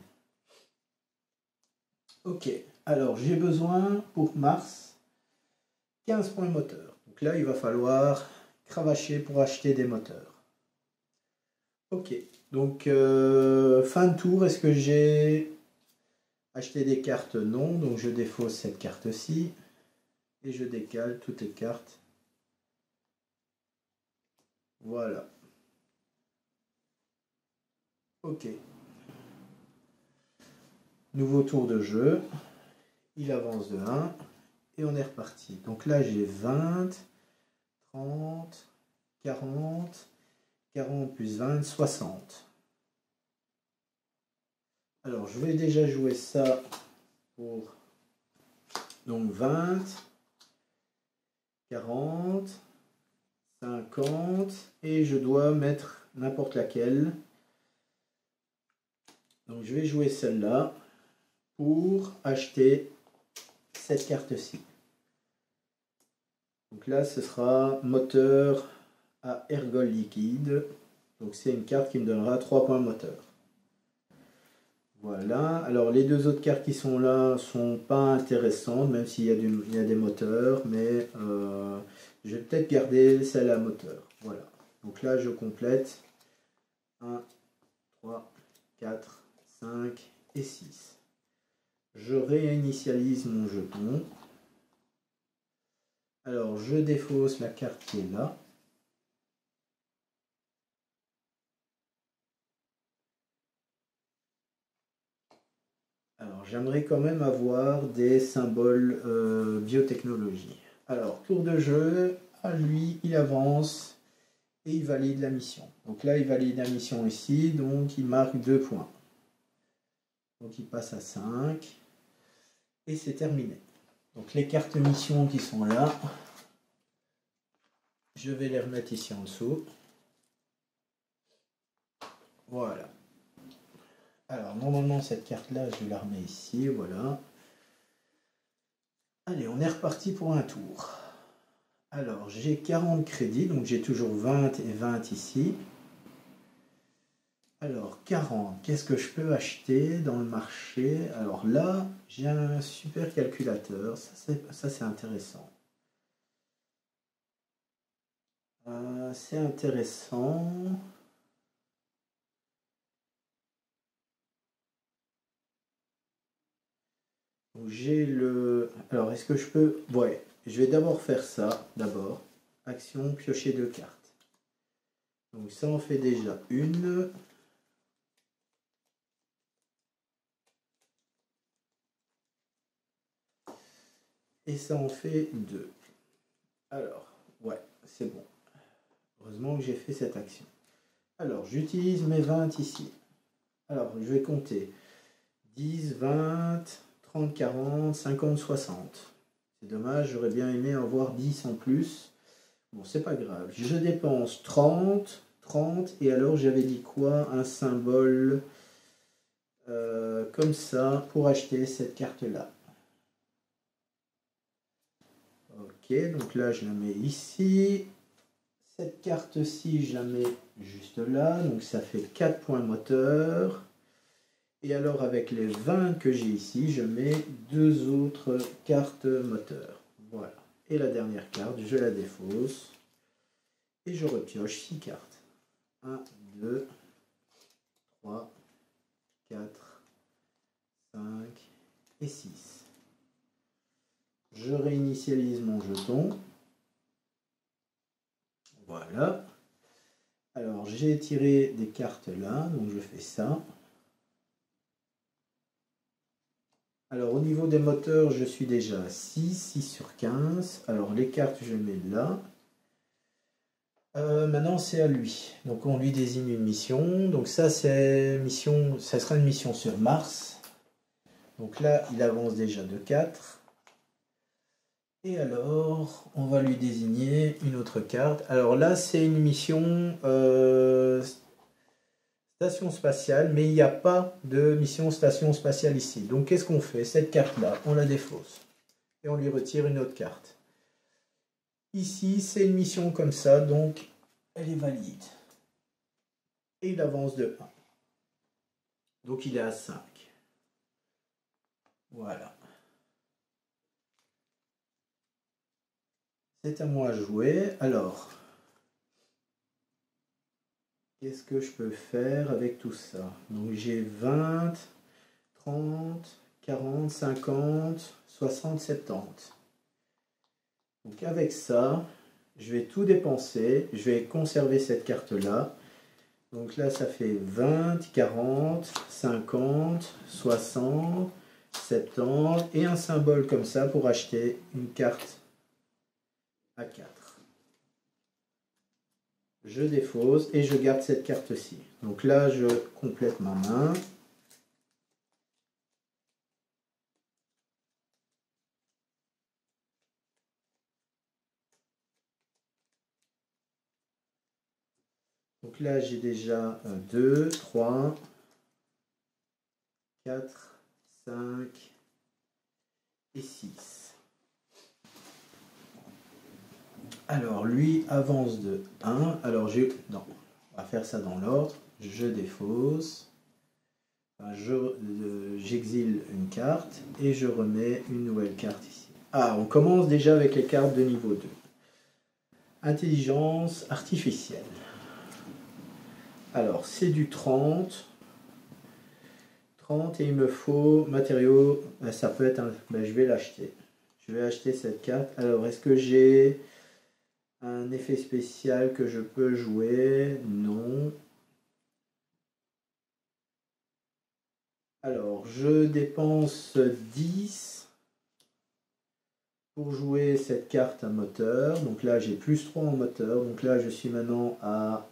Ok, alors j'ai besoin pour Mars 15 points moteurs. Donc là, il va falloir cravacher pour acheter des moteurs. Ok, donc fin de tour, est-ce que j'ai acheté des cartes? Non, donc je défausse cette carte-ci et je décale toutes les cartes. Voilà. Ok. Nouveau tour de jeu. Il avance de 1 et on est reparti. Donc là, j'ai 20, 30, 40, 40 plus 20, 60. Alors, je vais déjà jouer ça pour donc 20, 40, 50 et je dois mettre n'importe laquelle. Donc, je vais jouer celle-là pour acheter cette carte-ci. Donc là, ce sera moteur à ergol liquide. Donc c'est une carte qui me donnera 3 points moteur. Voilà. Alors les deux autres cartes qui sont là sont pas intéressantes, même s'il y a des moteurs, mais je vais peut-être garder celle à moteur. Voilà. Donc là, je complète 1, 3, 4, 5 et 6. Je réinitialise mon jeton. Alors, je défausse la carte qui est là. Alors, j'aimerais quand même avoir des symboles biotechnologie. Alors, tour de jeu, à lui, il avance et il valide la mission. Donc là, il valide la mission ici, donc il marque 2 points. Donc, il passe à 5 et c'est terminé. Donc, les cartes missions qui sont là, Je vais les remettre ici en dessous. Voilà. Alors, normalement, cette carte-là, je la remets ici, voilà. Allez, on est reparti pour un tour. Alors, j'ai 40 crédits, donc j'ai toujours 20 et 20 ici. Alors, 40, qu'est-ce que je peux acheter dans le marché? Alors là, j'ai un super calculateur, ça c'est intéressant. C'est intéressant. J'ai le... Alors, est-ce que je peux... Ouais, je vais d'abord faire ça, d'abord. Action, piocher 2 cartes. Donc ça en fait déjà une. Et ça en fait 2. Alors, ouais, c'est bon. Heureusement que j'ai fait cette action. Alors, j'utilise mes 20 ici. Alors, je vais compter. 10, 20, 30, 40, 50, 60. C'est dommage, j'aurais bien aimé en avoir 10 en plus. Bon, c'est pas grave. Je dépense 30, 30, et alors j'avais dit quoi? Un symbole comme ça pour acheter cette carte-là. Ok, donc là je la mets ici. Cette carte-ci, je la mets juste là, donc ça fait 4 points moteur. Et alors avec les 20 que j'ai ici, je mets 2 autres cartes moteur. Voilà. Et la dernière carte, je la défausse. Et je repioche 6 cartes. 1, 2, 3, 4, 5 et 6. Je réinitialise mon jeton. Voilà. Alors j'ai tiré des cartes là, donc je fais ça. Alors au niveau des moteurs, je suis déjà à 6, 6 sur 15. Alors les cartes, je les mets là. Maintenant c'est à lui. Donc on lui désigne une mission. Donc ça c'est mission, ça sera une mission sur Mars. Donc là il avance déjà de 4. Et alors on va lui désigner une autre carte. Alors là c'est une mission station spatiale, mais il n'y a pas de mission station spatiale ici. Donc qu'est-ce qu'on fait? Cette carte-là, on la défausse. Et on lui retire une autre carte. Ici, c'est une mission comme ça, donc elle est valide. Et il avance de 1. Donc il est à 5. Voilà. C'est à moi de jouer. Alors, qu'est-ce que je peux faire avec tout ça? Donc j'ai 20, 30, 40, 50, 60, 70. Donc avec ça, je vais tout dépenser. Je vais conserver cette carte-là. Donc là, ça fait 20, 40, 50, 60, 70. Et un symbole comme ça pour acheter une carte à 4. Je défausse et je garde cette carte-ci. Donc là, je complète ma main. Donc là, j'ai déjà 2, 3, 4, 5 et 6. Alors, lui avance de 1. Alors, non, on va faire ça dans l'ordre. Je défausse. Enfin, j'exile une carte et je remets une nouvelle carte ici. Ah, on commence déjà avec les cartes de niveau 2. Intelligence artificielle. Alors, c'est du 30. 30 et il me faut matériaux. Ça peut être un... Ben, je vais l'acheter. Je vais acheter cette carte. Alors, est-ce que j'ai un effet spécial que je peux jouer? Non. Alors, je dépense 10 pour jouer cette carte à moteur. Donc là, j'ai plus 3 en moteur. Donc là, je suis maintenant à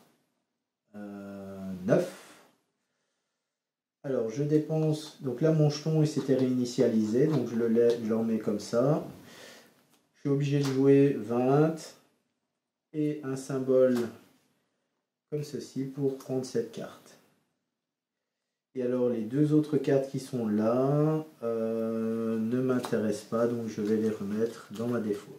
9. Alors, je dépense... Donc là, mon jeton, il s'était réinitialisé. Donc, je le remets comme ça. Je suis obligé de jouer 20. et un symbole comme ceci pour prendre cette carte. Et alors les deux autres cartes qui sont là ne m'intéressent pas, donc je vais les remettre dans ma défausse.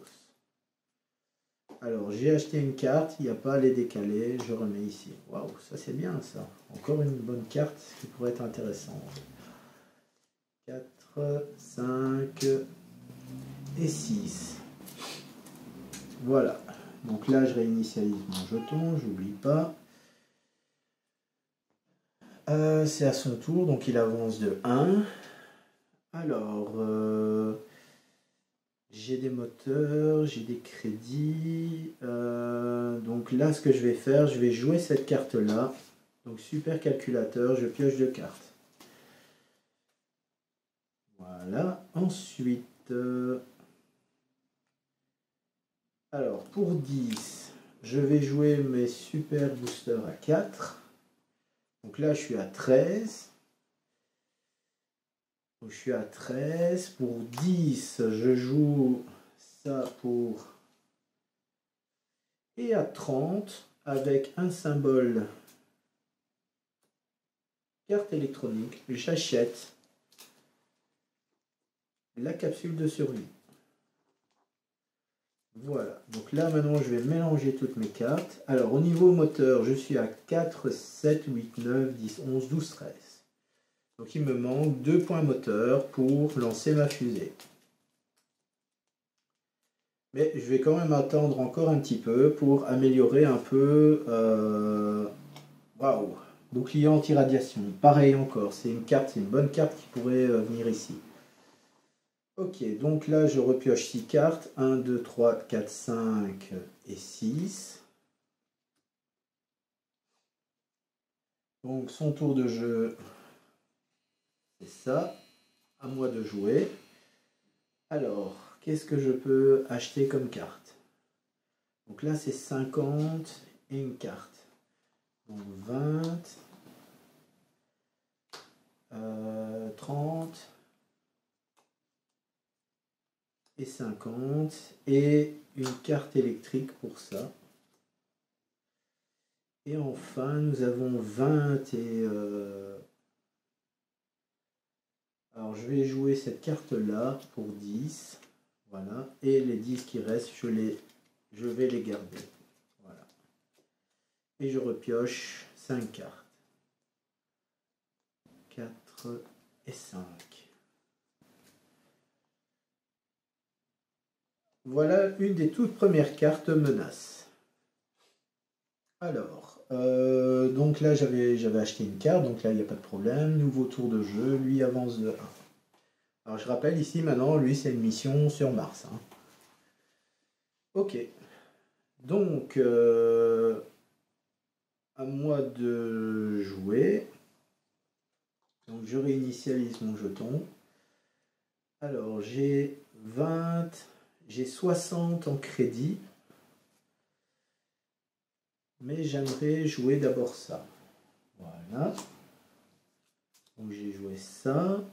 Alors j'ai acheté une carte, il n'y a pas à les décaler, je remets ici. Waouh, ça c'est bien ça. Encore une bonne carte qui pourrait être intéressante. 4, 5 et 6. Voilà. Donc là je réinitialise mon jeton, j'oublie pas. C'est à son tour, donc il avance de 1. Alors, j'ai des moteurs, j'ai des crédits. Donc là, ce que je vais faire, je vais jouer cette carte-là. Donc super calculateur, je pioche 2 cartes. Voilà. Ensuite, alors pour 10, je vais jouer mes super boosters à 4. Donc là, je suis à 13. Donc je suis à 13. Pour 10, je joue ça pour... Et à 30, avec un symbole carte électronique, j'achète la capsule de survie. Voilà, donc là maintenant je vais mélanger toutes mes cartes. Alors au niveau moteur, je suis à 4, 7, 8, 9, 10, 11, 12, 13. Donc il me manque 2 points moteurs pour lancer ma fusée. Mais je vais quand même attendre encore un petit peu pour améliorer un peu... Waouh! Bouclier anti-radiation. Pareil encore, c'est une bonne carte qui pourrait venir ici. Ok, donc là je repioche 6 cartes. 1, 2, 3, 4, 5 et 6. Donc son tour de jeu, c'est ça. À moi de jouer. Alors, qu'est-ce que je peux acheter comme carte? Donc là c'est 50 et une carte. Donc 20, 30 et 50 et une carte électrique pour ça. Et enfin nous avons 20 et... Alors je vais jouer cette carte là pour 10. Voilà. Et les 10 qui restent, je vais les garder. Voilà. Et je repioche 5 cartes. 4 et 5. Voilà une des toutes premières cartes menace. Alors, donc là j'avais acheté une carte, donc là il n'y a pas de problème. Nouveau tour de jeu, lui avance de 1. Alors je rappelle ici maintenant, lui c'est une mission sur Mars. Hein. Ok. Donc, à moi de jouer. Donc je réinitialise mon jeton. Alors j'ai 20, j'ai 60 en crédit. Mais j'aimerais jouer d'abord ça. Voilà. Donc j'ai joué ça.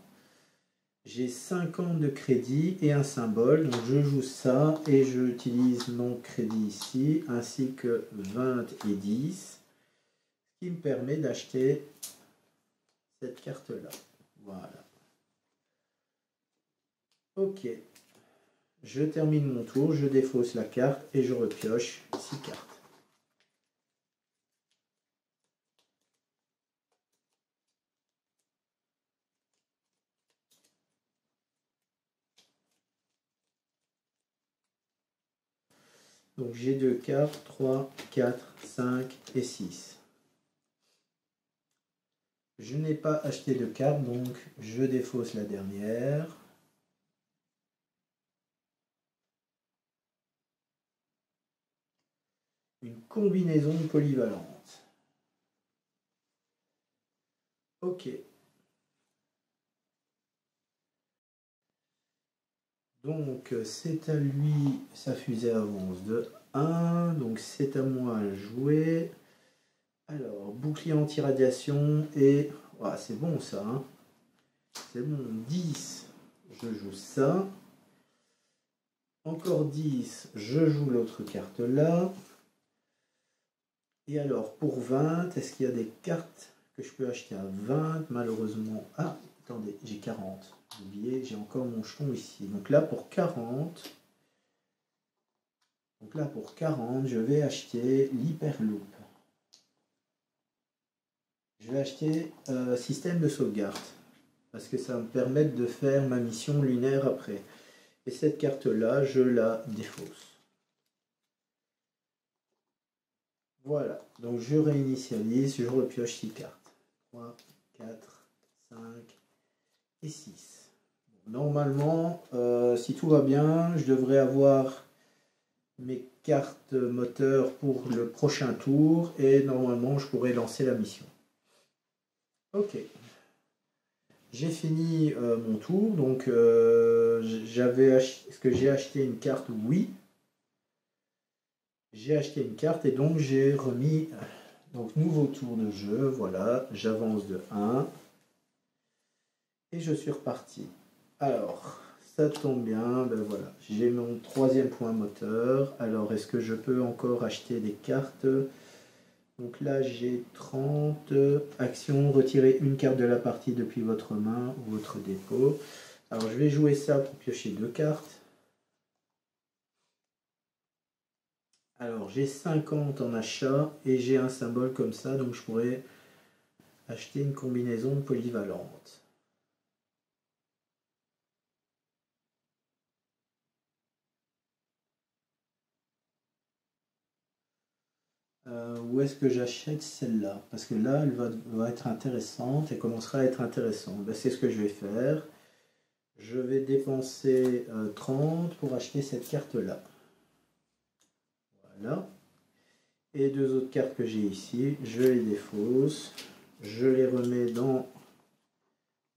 J'ai 50 de crédit et un symbole. Donc je joue ça et j'utilise mon crédit ici, ainsi que 20 et 10. Ce qui me permet d'acheter cette carte-là. Voilà. Ok. Je termine mon tour, je défausse la carte et je repioche 6 cartes. Donc j'ai 2 cartes, 3, 4, 5 et 6. Je n'ai pas acheté de carte, donc je défausse la dernière. Une combinaison polyvalente. Ok. Donc c'est à lui, sa fusée avance de 1. Donc c'est à moi à jouer. Alors, bouclier anti-radiation et... Oh, c'est bon ça. Hein. C'est bon. 10. Je joue ça. Encore 10. Je joue l'autre carte là. Et alors, pour 20, est-ce qu'il y a des cartes que je peux acheter à 20? Malheureusement. Ah, attendez, j'ai 40. J'ai oublié, j'ai encore mon jeton ici. Donc là, pour 40, je vais acheter l'Hyperloop. Je vais acheter système de sauvegarde. Parce que ça va me permettre de faire ma mission lunaire après. Et cette carte-là, je la défausse. Voilà, donc je réinitialise, je repioche 6 cartes. 3, 4, 5 et 6. Normalement, si tout va bien, je devrais avoir mes cartes moteurs pour le prochain tour et normalement je pourrais lancer la mission. Ok, j'ai fini mon tour, donc est-ce que j'ai acheté une carte? Oui. J'ai acheté une carte et donc j'ai remis, donc nouveau tour de jeu, voilà, j'avance de 1 et je suis reparti. Alors, ça tombe bien, ben voilà, j'ai mon 3e point moteur. Alors, est-ce que je peux encore acheter des cartes? Donc là, j'ai 30 actions, retirer une carte de la partie depuis votre main ou votre dépôt. Alors, je vais jouer ça pour piocher 2 cartes. Alors, j'ai 50 en achat et j'ai un symbole comme ça, donc je pourrais acheter une combinaison polyvalente. Où est-ce que j'achète celle-là? Parce que là, elle va être intéressante et commencera à être intéressante. Ben, c'est ce que je vais faire. Je vais dépenser 30 pour acheter cette carte-là. Voilà. Et 2 autres cartes que j'ai ici, je les défausse. Je les remets dans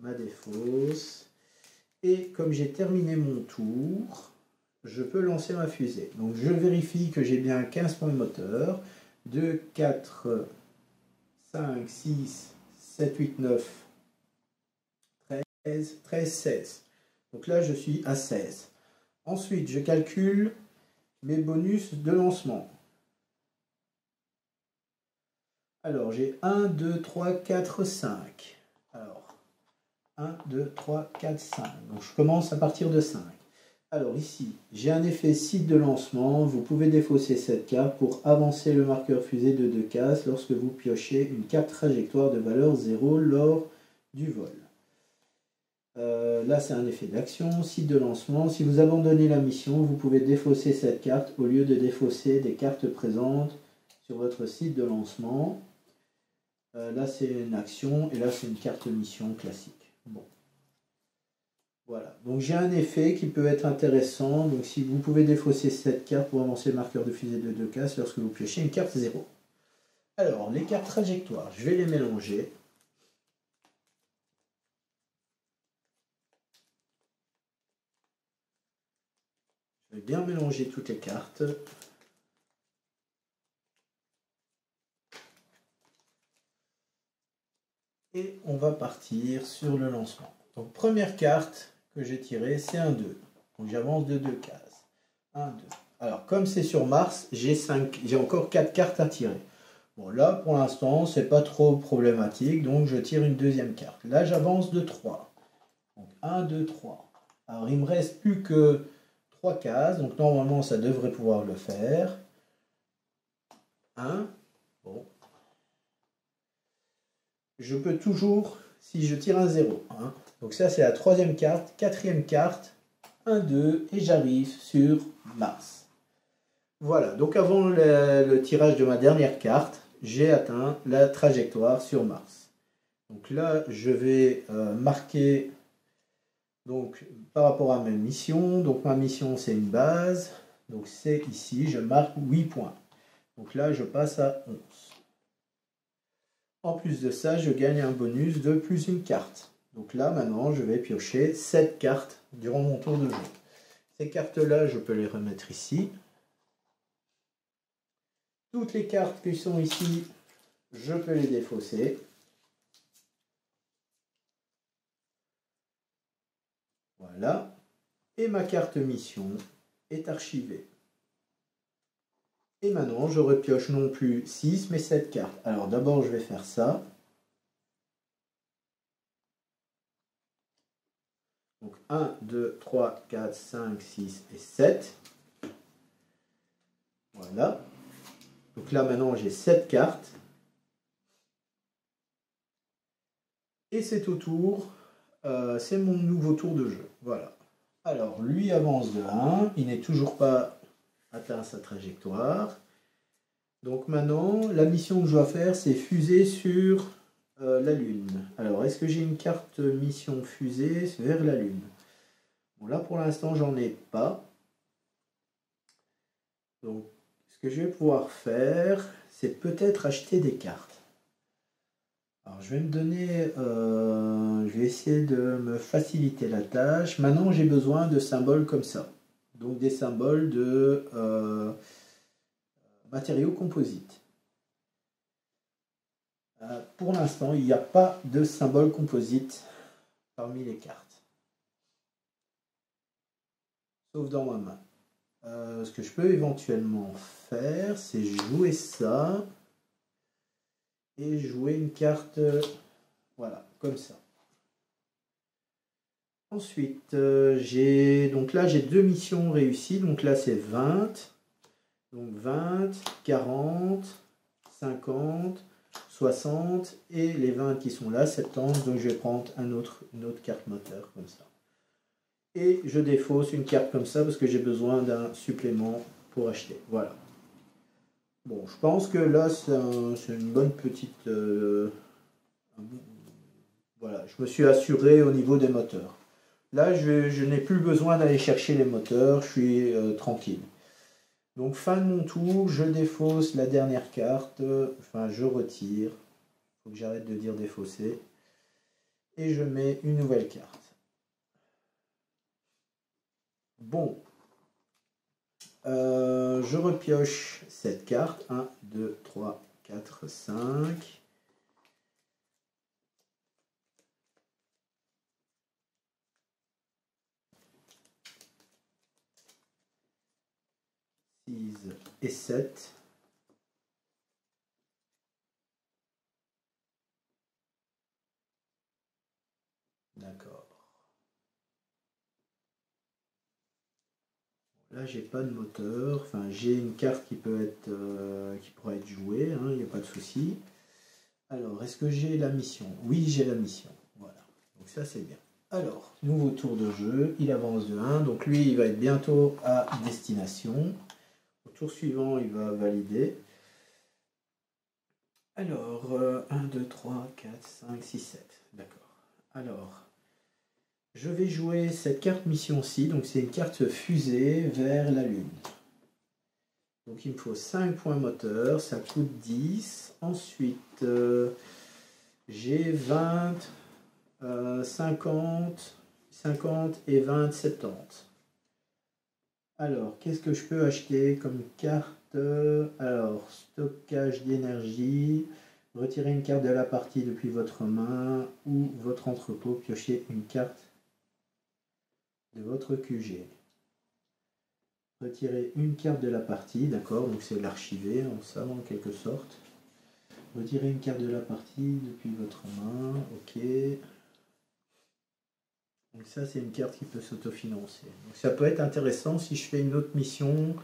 ma défausse. Et comme j'ai terminé mon tour, je peux lancer ma fusée. Donc je vérifie que j'ai bien 15 points de moteur. 2, 4, 5, 6, 7, 8, 9, 13, 16. Donc là, je suis à 16. Ensuite, je calcule mes bonus de lancement. Alors, j'ai 1, 2, 3, 4, 5. Alors, 1, 2, 3, 4, 5. Donc, je commence à partir de 5. Alors, ici, j'ai un effet site de lancement. Vous pouvez défausser cette carte pour avancer le marqueur fusée de 2 cases lorsque vous piochez une carte trajectoire de valeur 0 lors du vol. Là, c'est un effet d'action, site de lancement. Si vous abandonnez la mission, vous pouvez défausser cette carte au lieu de défausser des cartes présentes sur votre site de lancement. Là, c'est une action et là, c'est une carte mission classique. Bon. Voilà. Donc, j'ai un effet qui peut être intéressant. Donc, si vous pouvez défausser cette carte pour avancer le marqueur de fusée de 2 cases lorsque vous piochez une carte 0. Alors, les cartes trajectoires, je vais les mélanger. Je vais bien mélanger toutes les cartes. Et on va partir sur le lancement. Donc première carte que j'ai tirée, c'est un 2. Donc j'avance de 2 cases. 1, 2. Alors comme c'est sur Mars, j'ai encore 4 cartes à tirer. Bon là pour l'instant c'est pas trop problématique, donc je tire une deuxième carte. Là j'avance de 3. Donc 1, 2, 3. Alors il me reste plus que 3 cases, donc normalement ça devrait pouvoir le faire. 1. Bon. Je peux toujours, si je tire un 0, hein. Donc ça c'est la troisième carte, quatrième carte, 1, 2, et j'arrive sur Mars. Voilà, donc avant le tirage de ma dernière carte, j'ai atteint la trajectoire sur Mars. Donc là, je vais marquer donc, par rapport à ma mission. Donc ma mission c'est une base, donc c'est ici, je marque 8 points. Donc là, je passe à 11. En plus de ça, je gagne un bonus de plus une carte. Donc là, maintenant, je vais piocher 7 cartes durant mon tour de jeu. Ces cartes-là, je peux les remettre ici. Toutes les cartes qui sont ici, je peux les défausser. Voilà. Et ma carte mission est archivée. Et maintenant, je repioche non plus 6, mais 7 cartes. Alors d'abord, je vais faire ça. Donc 1, 2, 3, 4, 5, 6 et 7. Voilà. Donc là, maintenant, j'ai 7 cartes. Et c'est au tour. C'est mon nouveau tour de jeu. Voilà. Alors, lui avance de 1. Il n'est toujours pas atteint sa trajectoire. Donc maintenant, la mission que je dois faire, c'est fuser sur la Lune. Alors, est-ce que j'ai une carte mission fusée vers la Lune? Bon, là, pour l'instant, j'en ai pas. Donc, ce que je vais pouvoir faire, c'est peut-être acheter des cartes. Alors, je vais me donner... je vais essayer de me faciliter la tâche. Maintenant, j'ai besoin de symboles comme ça. Donc, des symboles de matériaux composites. Pour l'instant, il n'y a pas de symbole composite parmi les cartes. Sauf dans ma main. Ce que je peux éventuellement faire, c'est jouer ça. Et jouer une carte, voilà, comme ça. Ensuite, donc là, j'ai 2 missions réussies. Donc là, c'est 20. Donc 20, 40, 50, 60 et les 20 qui sont là, 70. Donc je vais prendre une autre carte moteur comme ça. Et je défausse une carte comme ça parce que j'ai besoin d'un supplément pour acheter. Voilà. Bon, je pense que là, c'est une bonne petite... voilà, je me suis assuré au niveau des moteurs. Là, je n'ai plus besoin d'aller chercher les moteurs, je suis tranquille. Donc, fin de mon tour, je défausse la dernière carte. Enfin, je retire. Il faut que j'arrête de dire défausser. Et je mets une nouvelle carte. Bon. Je repioche cette carte. 1, 2, 3, 4, 5. 6 et 7. D'accord. Là, j'ai pas de moteur. Enfin, j'ai une carte qui peut être, qui pourrait être jouée. Il n'y a pas de souci. Alors, est-ce que j'ai la mission? Oui, j'ai la mission. Voilà. Donc ça, c'est bien. Alors, nouveau tour de jeu. Il avance de 1. Donc lui, il va être bientôt à destination. Au tour suivant, il va valider. Alors, 1, 2, 3, 4, 5, 6, 7. D'accord. Alors, je vais jouer cette carte mission-ci. Donc, c'est une carte fusée vers la Lune. Donc, il me faut 5 points moteur. Ça coûte 10. Ensuite, j'ai 20, 50, 50 et 20, 70. Alors, qu'est-ce que je peux acheter comme carte? Alors, stockage d'énergie. Retirez une carte de la partie depuis votre main ou votre entrepôt. Piochez une carte de votre QG. Retirez une carte de la partie, d'accord, donc c'est l'archiver en ça en quelque sorte. Retirez une carte de la partie depuis votre main, ok. Donc ça c'est une carte qui peut s'autofinancer. Donc ça peut être intéressant si je fais une autre mission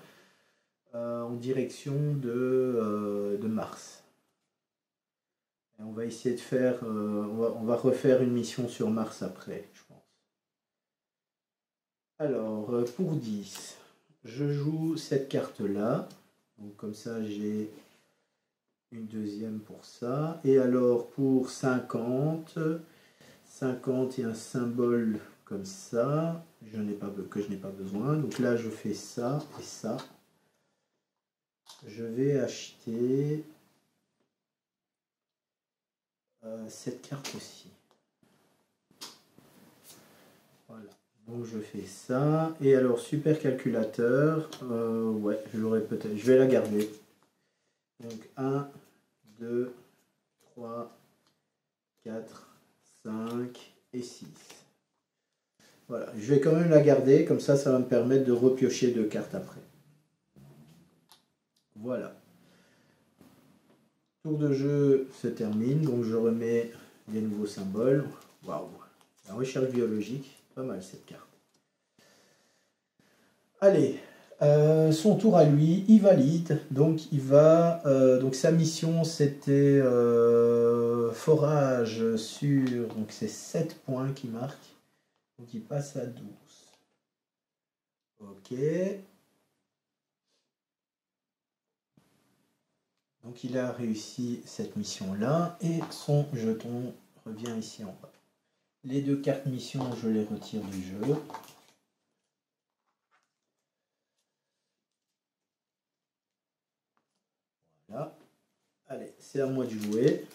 en direction de Mars. Et on va essayer de faire, on va refaire une mission sur Mars après, je pense. Alors, pour 10, je joue cette carte-là. Donc comme ça, j'ai une deuxième pour ça. Et alors, pour 50, 50 et un symbole comme ça, que je n'ai pas besoin. Donc là, je fais ça et ça. Je vais acheter cette carte aussi. Voilà. Donc je fais ça. Et alors, super calculateur. Ouais, je l'aurais peut-être. Je vais la garder. Donc 1, 2, 3, 4, 5 et 6. Voilà, je vais quand même la garder, comme ça, ça va me permettre de repiocher 2 cartes après. Voilà. Tour de jeu se termine, donc je remets les nouveaux symboles. Waouh! La recherche biologique, pas mal cette carte. Allez, son tour à lui, il valide, donc il va. Donc sa mission c'était forage sur. Donc c'est 7 points qui marque. Donc il passe à 12. Ok. Donc il a réussi cette mission-là et son jeton revient ici en bas. Les 2 cartes mission, je les retire du jeu. Voilà. Allez, c'est à moi de jouer.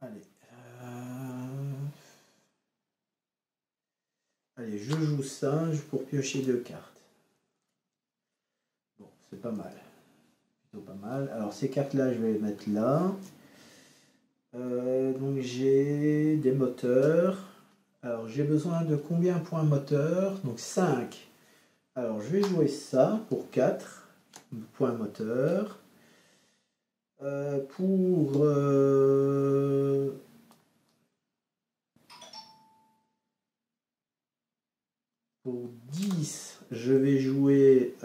Allez. Allez, je joue singe pour piocher 2 cartes. Bon, c'est pas mal. Plutôt pas mal. Alors ces cartes-là, je vais les mettre là. Donc j'ai des moteurs. Alors j'ai besoin de combien de points moteur? Donc 5. Alors je vais jouer ça pour 4 points moteur. Pour 10, je vais jouer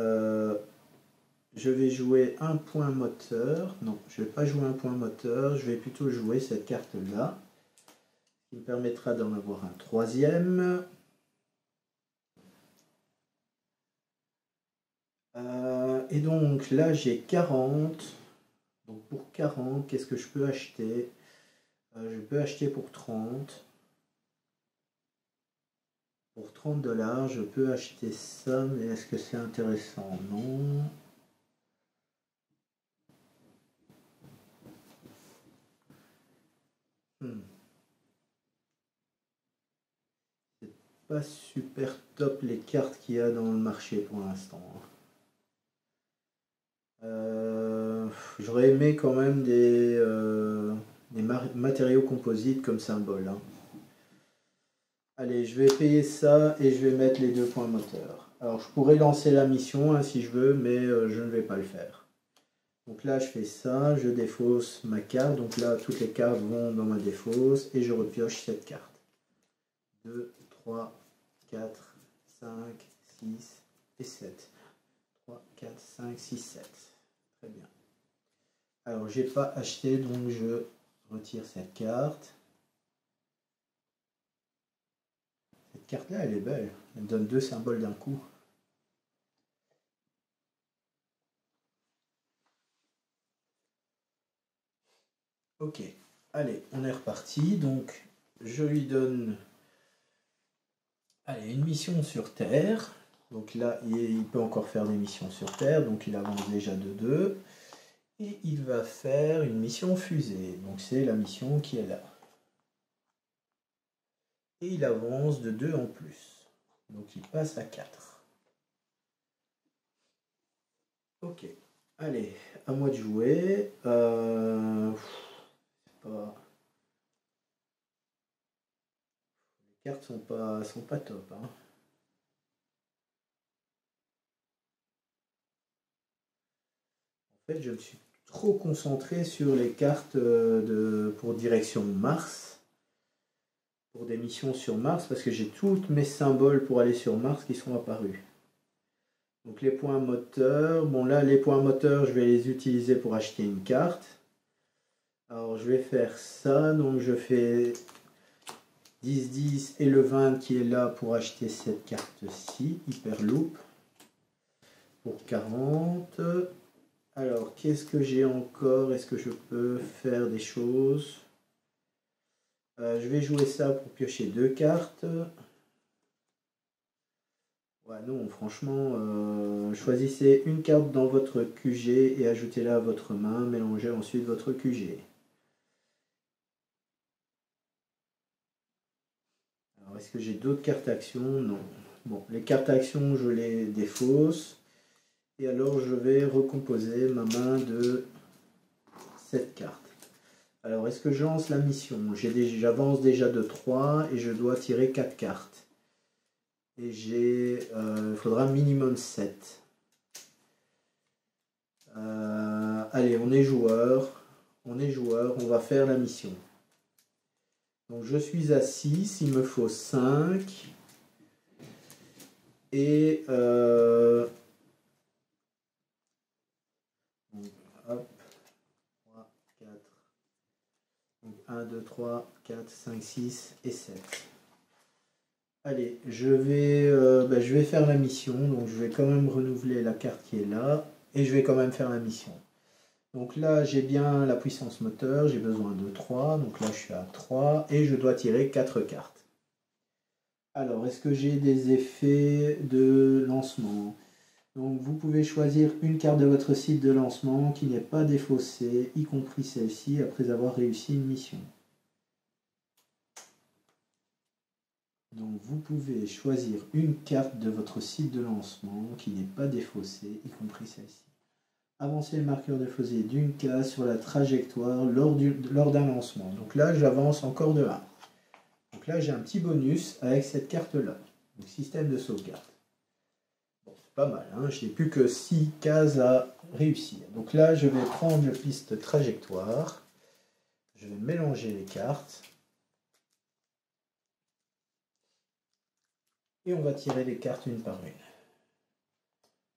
un point moteur. Non, je ne vais pas jouer un point moteur, je vais plutôt jouer cette carte-là, qui me permettra d'en avoir un troisième. Et donc là, j'ai 40. Donc pour 40, qu'est-ce que je peux acheter? Je peux acheter pour 30. Pour 30 $, je peux acheter ça, mais est-ce que c'est intéressant? Non. C'est pas super top les cartes qu'il y a dans le marché pour l'instant. J'aurais aimé quand même des matériaux composites comme symbole. Hein. Allez, je vais payer ça et je vais mettre les 2 points moteurs. Alors je pourrais lancer la mission hein, si je veux, mais je ne vais pas le faire. Donc là, je fais ça, je défausse ma carte. Donc là, toutes les cartes vont dans ma défausse et je repioche cette carte. 2, 3, 4, 5, 6 et 7. 3, 4, 5, 6, 7. Très bien. Alors, j'ai pas acheté, donc je retire cette carte. Cette carte-là, elle est belle. Elle me donne 2 symboles d'un coup. Ok, allez, on est reparti. Donc, je lui donne une mission sur Terre. Donc là, il peut encore faire des missions sur Terre. Donc, il avance déjà de 2. Et il va faire une mission fusée. Donc, c'est la mission qui est là. Et il avance de 2 en plus. Donc, il passe à 4. Ok. Allez, à moi de jouer. Les cartes sont pas top. Hein. En fait, je me suis trop concentré sur les cartes pour direction Mars. Pour des missions sur Mars, parce que j'ai tous mes symboles pour aller sur Mars qui sont apparus. Donc les points moteurs. Bon là, les points moteurs, je vais les utiliser pour acheter une carte. Alors je vais faire ça. Donc je fais 10, 10 et le 20 qui est là pour acheter cette carte-ci, Hyperloop, pour 40. Alors, qu'est-ce que j'ai encore? Est-ce que je peux faire des choses? Je vais jouer ça pour piocher 2 cartes. Ouais, non, franchement, choisissez une carte dans votre QG et ajoutez-la à votre main. Mélangez ensuite votre QG. Alors, est-ce que j'ai d'autres cartes actions? Non. Bon, les cartes actions, je les défausse. Et alors, je vais recomposer ma main de cette carte. Alors, est-ce que je lance la mission? J'avance déjà de 3 et je dois tirer 4 cartes. Et j'ai... il faudra minimum 7. Allez, on est joueur. On est joueur, on va faire la mission. Donc je suis à 6, il me faut 5. Et... donc, hop. 3, 4. Donc 1, 2, 3, 4, 5, 6 et 7. Allez, je vais faire la mission. Donc je vais quand même renouveler la carte qui est là. Et je vais quand même faire la mission. Donc là, j'ai bien la puissance moteur. J'ai besoin de 3. Donc là, je suis à 3. Et je dois tirer 4 cartes. Alors, est-ce que j'ai des effets de lancement? Donc vous pouvez choisir une carte de votre site de lancement qui n'est pas défaussée, y compris celle-ci, après avoir réussi une mission. Donc vous pouvez choisir une carte de votre site de lancement qui n'est pas défaussée, y compris celle-ci. Avancez le marqueur défaussé d'une case sur la trajectoire lors d'un lancement. Donc là, j'avance encore de 1. Donc là, j'ai un petit bonus avec cette carte-là. Donc système de sauvegarde. Bon, c'est pas mal, hein, je n'ai plus que 6 cases à réussir. Donc là, je vais prendre le piste trajectoire. Je vais mélanger les cartes. Et on va tirer les cartes une par une.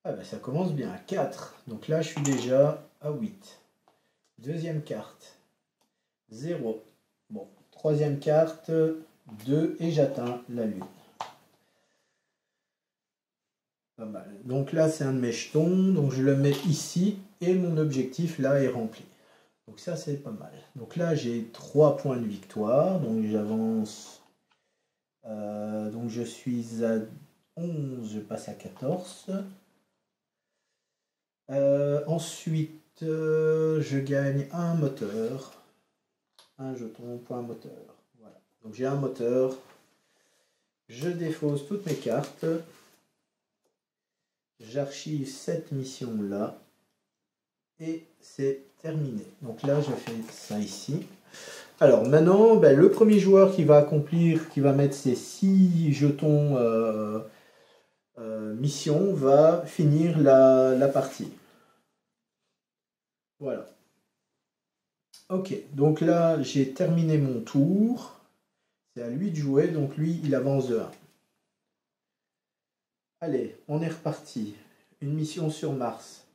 Ah ben ça commence bien à 4. Donc là, je suis déjà à 8. Deuxième carte, 0. Bon, troisième carte, 2 et j'atteins la lune. Pas mal. Donc là, c'est un de mes jetons. Donc je le mets ici et mon objectif là est rempli. Donc ça, c'est pas mal. Donc là, j'ai 3 points de victoire. Donc j'avance. Donc je suis à 11, je passe à 14. Ensuite, je gagne un moteur. Un jeton, point moteur. Voilà. Donc j'ai un moteur. Je défausse toutes mes cartes. J'archive cette mission-là. Et c'est terminé. Donc là, je fais ça ici. Alors maintenant, le premier joueur qui va accomplir, qui va mettre ses 6 jetons mission, va finir la partie. Voilà. Ok, donc là, j'ai terminé mon tour. C'est à lui de jouer, donc lui, il avance de 1. Allez, on est reparti. Une mission sur Mars.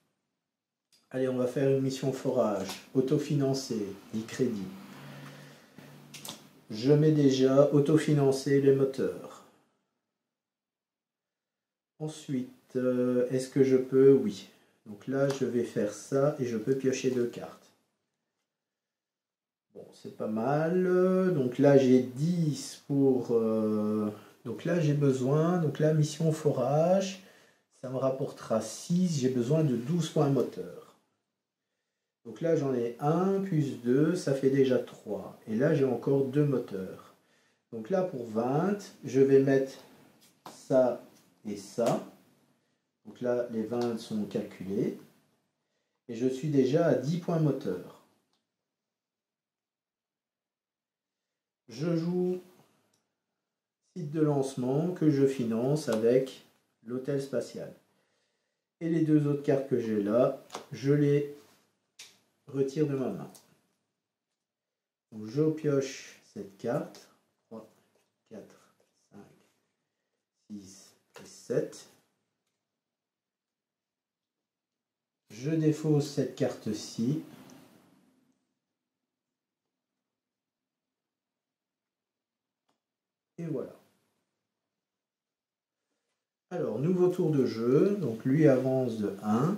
Allez, on va faire une mission forage, autofinancée, 10 crédits. Je mets déjà autofinancer les moteurs. Ensuite, est-ce que je peux? Oui. Donc là, je vais faire ça et je peux piocher 2 cartes. Bon, c'est pas mal. Donc là, j'ai 10 pour... donc là, j'ai besoin... Donc là, mission forage, ça me rapportera 6. J'ai besoin de 12 points moteur. Donc là, j'en ai 1 plus 2, ça fait déjà 3. Et là, j'ai encore 2 moteurs. Donc là, pour 20, je vais mettre ça et ça. Donc là, les 20 sont calculés. Et je suis déjà à 10 points moteur. Je joue site de lancement que je finance avec l'hôtel spatial. Et les 2 autres cartes que j'ai là, je les retire de ma main. Donc je pioche cette carte. 3, 4, 5, 6 et 7. Je défausse cette carte-ci. Et voilà. Alors, nouveau tour de jeu. Donc lui avance de 1.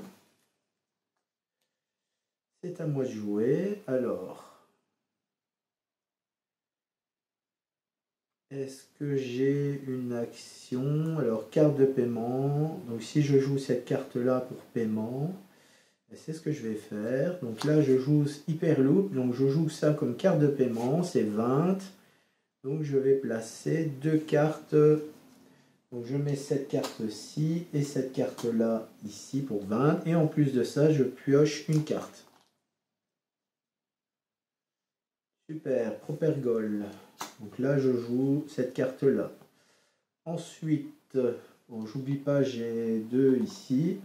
C'est à moi de jouer. Alors, est-ce que j'ai une action? Alors, carte de paiement. Donc si je joue cette carte-là pour paiement, c'est ce que je vais faire. Donc là, je joue Hyperloop. Donc je joue ça comme carte de paiement. C'est 20. Donc je vais placer 2 cartes. Donc je mets cette carte-ci et cette carte-là ici pour 20. Et en plus de ça, je pioche une carte. Super, Propergol. Donc là, je joue cette carte-là. Ensuite, bon, j'oublie pas, j'ai 2 ici.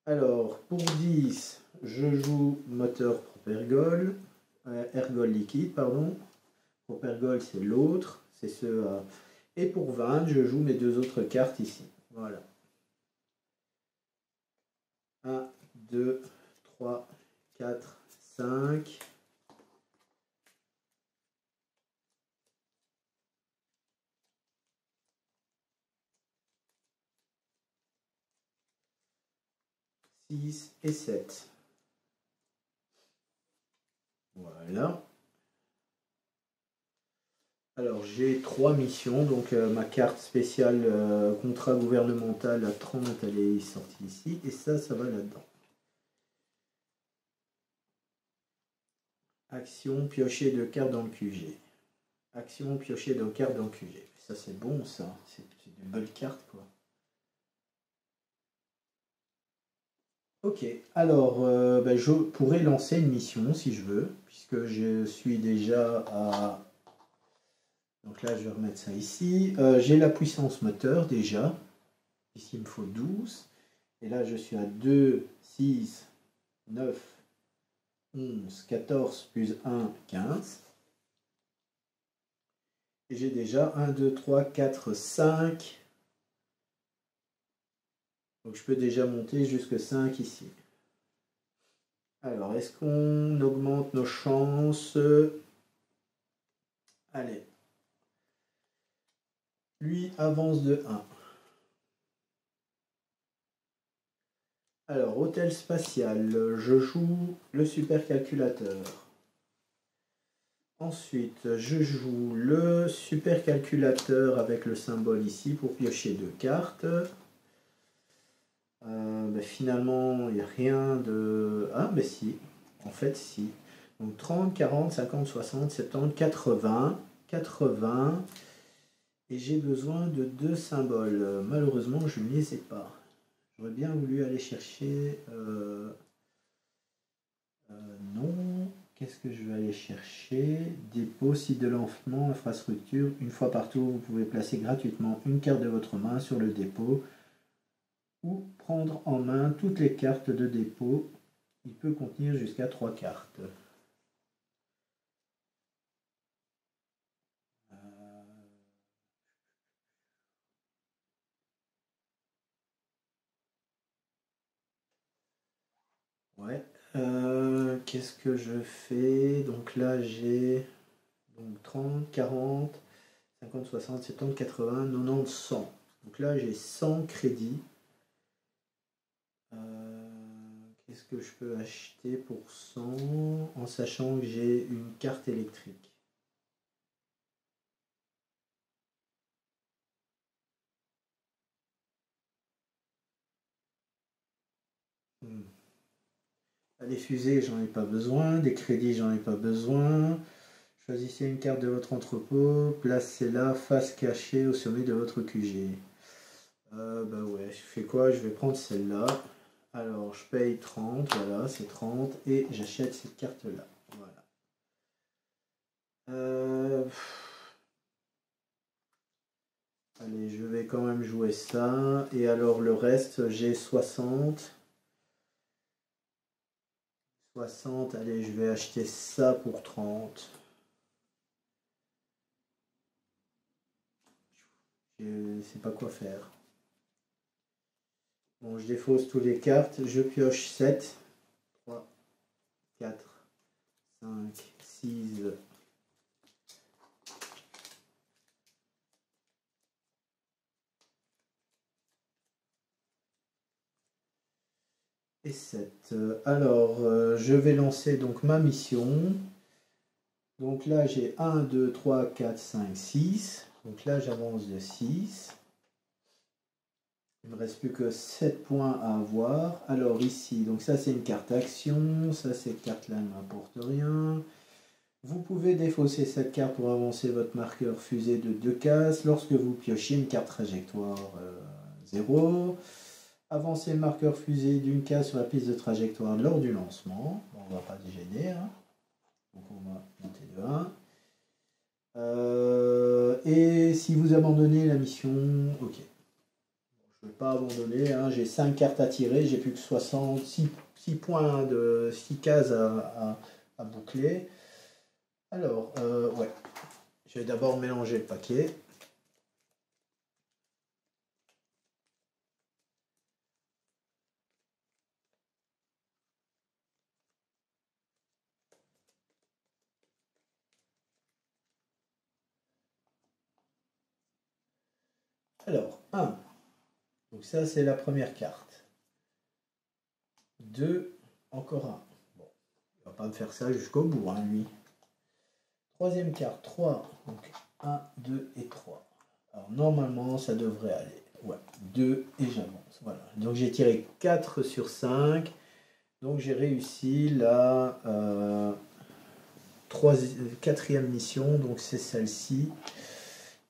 Alors, pour 10, je joue moteur Propergol, Ergol liquide, pardon. Propergol, c'est l'autre, c'est ce. Et pour 20, je joue mes 2 autres cartes ici. Voilà. 1, 2, 3, 4, 5. 6 et 7. Voilà. Alors j'ai 3 missions, donc ma carte spéciale contrat gouvernemental à 30, elle est sortie ici, et ça va là-dedans. Action, piocher 2 cartes dans le QG. Action, piocher 2 cartes dans le QG. Ça c'est bon ça, c'est une belle carte quoi. Ok, alors je pourrais lancer une mission si je veux, puisque je suis déjà à... Donc là, je vais remettre ça ici. J'ai la puissance moteur déjà. Ici, il me faut 12. Et là, je suis à 2, 6, 9, 11, 14, plus 1, 15. Et j'ai déjà 1, 2, 3, 4, 5. Donc, je peux déjà monter jusqu'à 5 ici. Alors, est-ce qu'on augmente nos chances? Allez. Lui avance de 1. Alors, hôtel spatial, je joue le supercalculateur. Ensuite, je joue le supercalculateur avec le symbole ici pour piocher 2 cartes. Finalement, il n'y a rien de... Ah, mais si, en fait, si. Donc 30, 40, 50, 60, 70, 80, 80. Et j'ai besoin de 2 symboles. Malheureusement, je ne les ai pas. J'aurais bien voulu aller chercher... non. Qu'est-ce que je vais aller chercher? Dépôt, site de lancement, infrastructure. Une fois par tour, vous pouvez placer gratuitement une carte de votre main sur le dépôt ou prendre en main toutes les cartes de dépôt. Il peut contenir jusqu'à 3 cartes. Ouais. Qu'est-ce que je fais? Donc là, j'ai 30, 40, 50, 60, 70, 80, 90, 100. Donc là, j'ai 100 crédits. Qu'est-ce que je peux acheter pour 100 en sachant que j'ai une carte électrique? Les fusées, j'en ai pas besoin. Des crédits, j'en ai pas besoin. Choisissez une carte de votre entrepôt. Placez-la face cachée au sommet de votre QG. Ouais, je fais quoi? Je vais prendre celle-là. Alors, je paye 30, voilà, c'est 30. Et j'achète cette carte-là. Voilà. Allez, je vais quand même jouer ça. Et alors, le reste, j'ai 60. 60, allez, je vais acheter ça pour 30. Je ne sais pas quoi faire. Bon, je défausse toutes les cartes. Je pioche 7. 3, 4, 5, 6. Et 7. Alors, je vais lancer donc ma mission. Donc là, j'ai 1, 2, 3, 4, 5, 6. Donc là, j'avance de 6. Il ne me reste plus que 7 points à avoir. Alors ici, donc ça c'est une carte action. Ça, cette carte-là ne m'apporte rien. Vous pouvez défausser cette carte pour avancer votre marqueur fusée de 2 cases. Lorsque vous piochez une carte trajectoire 0. Avancer le marqueur fusée d'une case sur la piste de trajectoire lors du lancement. Bon, on ne va pas dégainer. Hein. Donc on va monter de 1. Et si vous vous abandonnez la mission? Ok. Je ne vais pas abandonner, hein. J'ai 5 cartes à tirer, j'ai plus que 66 points de 6 cases à boucler. Alors, ouais. Je vais d'abord mélanger le paquet. Alors, 1. Donc ça, c'est la première carte. 2, encore un. Bon, il va pas me faire ça jusqu'au bout, hein, lui. Troisième carte, 3. Donc 1, 2 et 3. Alors normalement, ça devrait aller. Ouais, 2 et j'avance. Voilà. Donc j'ai tiré 4 sur 5. Donc j'ai réussi la quatrième mission. Donc c'est celle-ci.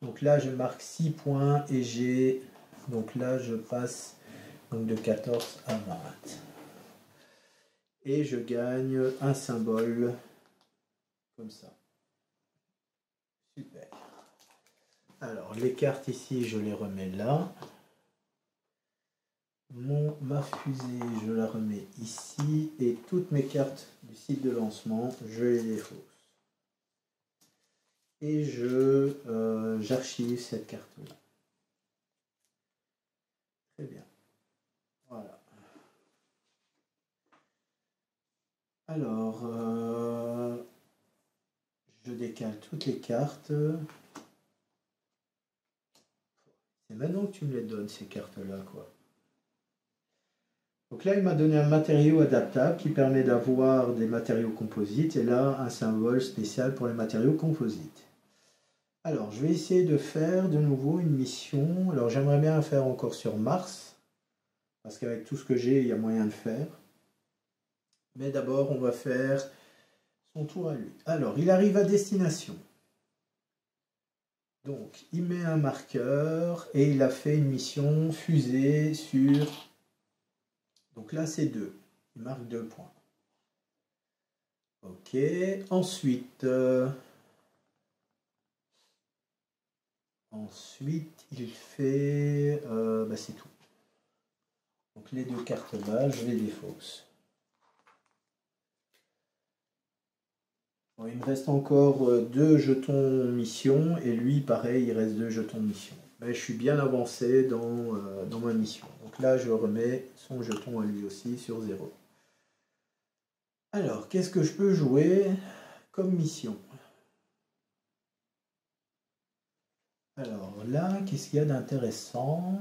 Donc là, je marque 6 points et j'ai... Donc là, je passe donc de 14 à 20. Et je gagne un symbole comme ça. Super. Alors, les cartes ici, je les remets là. Ma fusée, je la remets ici. Et toutes mes cartes du site de lancement, je les défausse. Et j'archive cette carte-là. Très bien. Voilà. Alors, je décale toutes les cartes. C'est maintenant que tu me les donnes, ces cartes-là, quoi. Donc là, il m'a donné un matériau adaptable qui permet d'avoir des matériaux composites. Et là, un symbole spécial pour les matériaux composites. Alors, je vais essayer de faire de nouveau une mission. Alors, j'aimerais bien faire encore sur Mars. Parce qu'avec tout ce que j'ai, il y a moyen de faire. Mais d'abord, on va faire son tour à lui. Alors, il arrive à destination. Donc, il met un marqueur et il a fait une mission fusée sur... Donc là, c'est 2. Il marque 2 points. Ok. Ensuite, il fait... c'est tout. Donc les 2 cartes là, je les défausse. Bon, il me reste encore 2 jetons mission. Et lui, pareil, il reste 2 jetons mission. Mais je suis bien avancé dans ma mission. Donc là, je remets son jeton à lui aussi sur 0. Alors, qu'est-ce que je peux jouer comme mission? Alors là, qu'est-ce qu'il y a d'intéressant?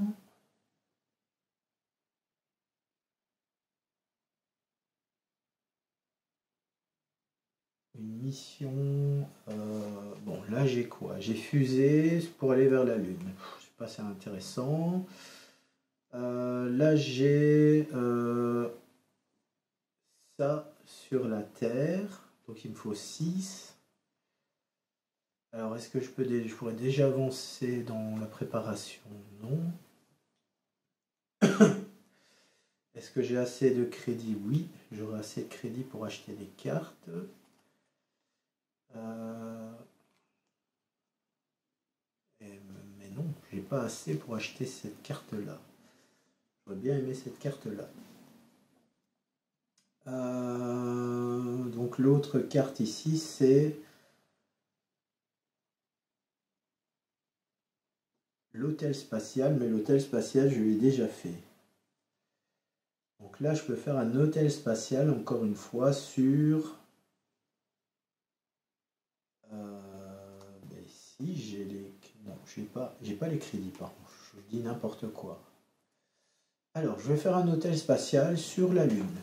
Une mission... bon, là j'ai quoi? J'ai fusée pour aller vers la Lune. Je sais pas, c'est intéressant. Là j'ai ça sur la Terre. Donc il me faut 6. Alors est-ce que je pourrais déjà avancer dans la préparation? Non. Est-ce que j'ai assez de crédit? Oui, j'aurai assez de crédit pour acheter des cartes. Mais non, j'ai pas assez pour acheter cette carte-là. J'aurais bien aimé cette carte-là. Donc l'autre carte ici, c'est l'hôtel spatial, mais l'hôtel spatial, je l'ai déjà fait. Donc là, je peux faire un hôtel spatial, encore une fois, sur... ici, j'ai les... Non, j'ai pas les crédits, par contre. Je dis n'importe quoi. Alors, je vais faire un hôtel spatial sur la Lune.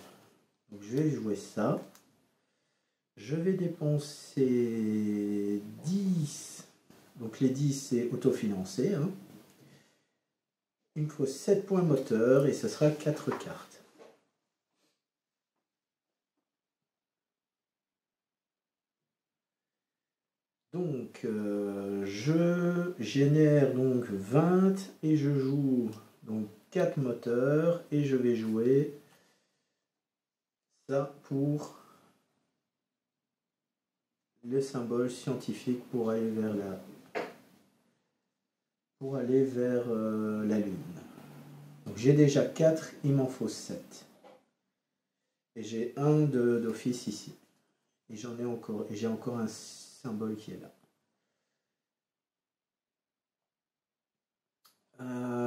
Donc, je vais jouer ça. Je vais dépenser 10. Donc, les 10, c'est autofinancé. Hein. Il me faut 7 points moteur et ce sera 4 cartes. Donc, je génère donc 20 et je joue donc 4 moteurs et je vais jouer ça pour le symbole scientifique pour aller vers la... pour aller vers la Lune. Donc j'ai déjà 4, il m'en faut 7. Et j'ai un d'office ici. Et j'en ai encore. Et j'ai encore un symbole qui est là.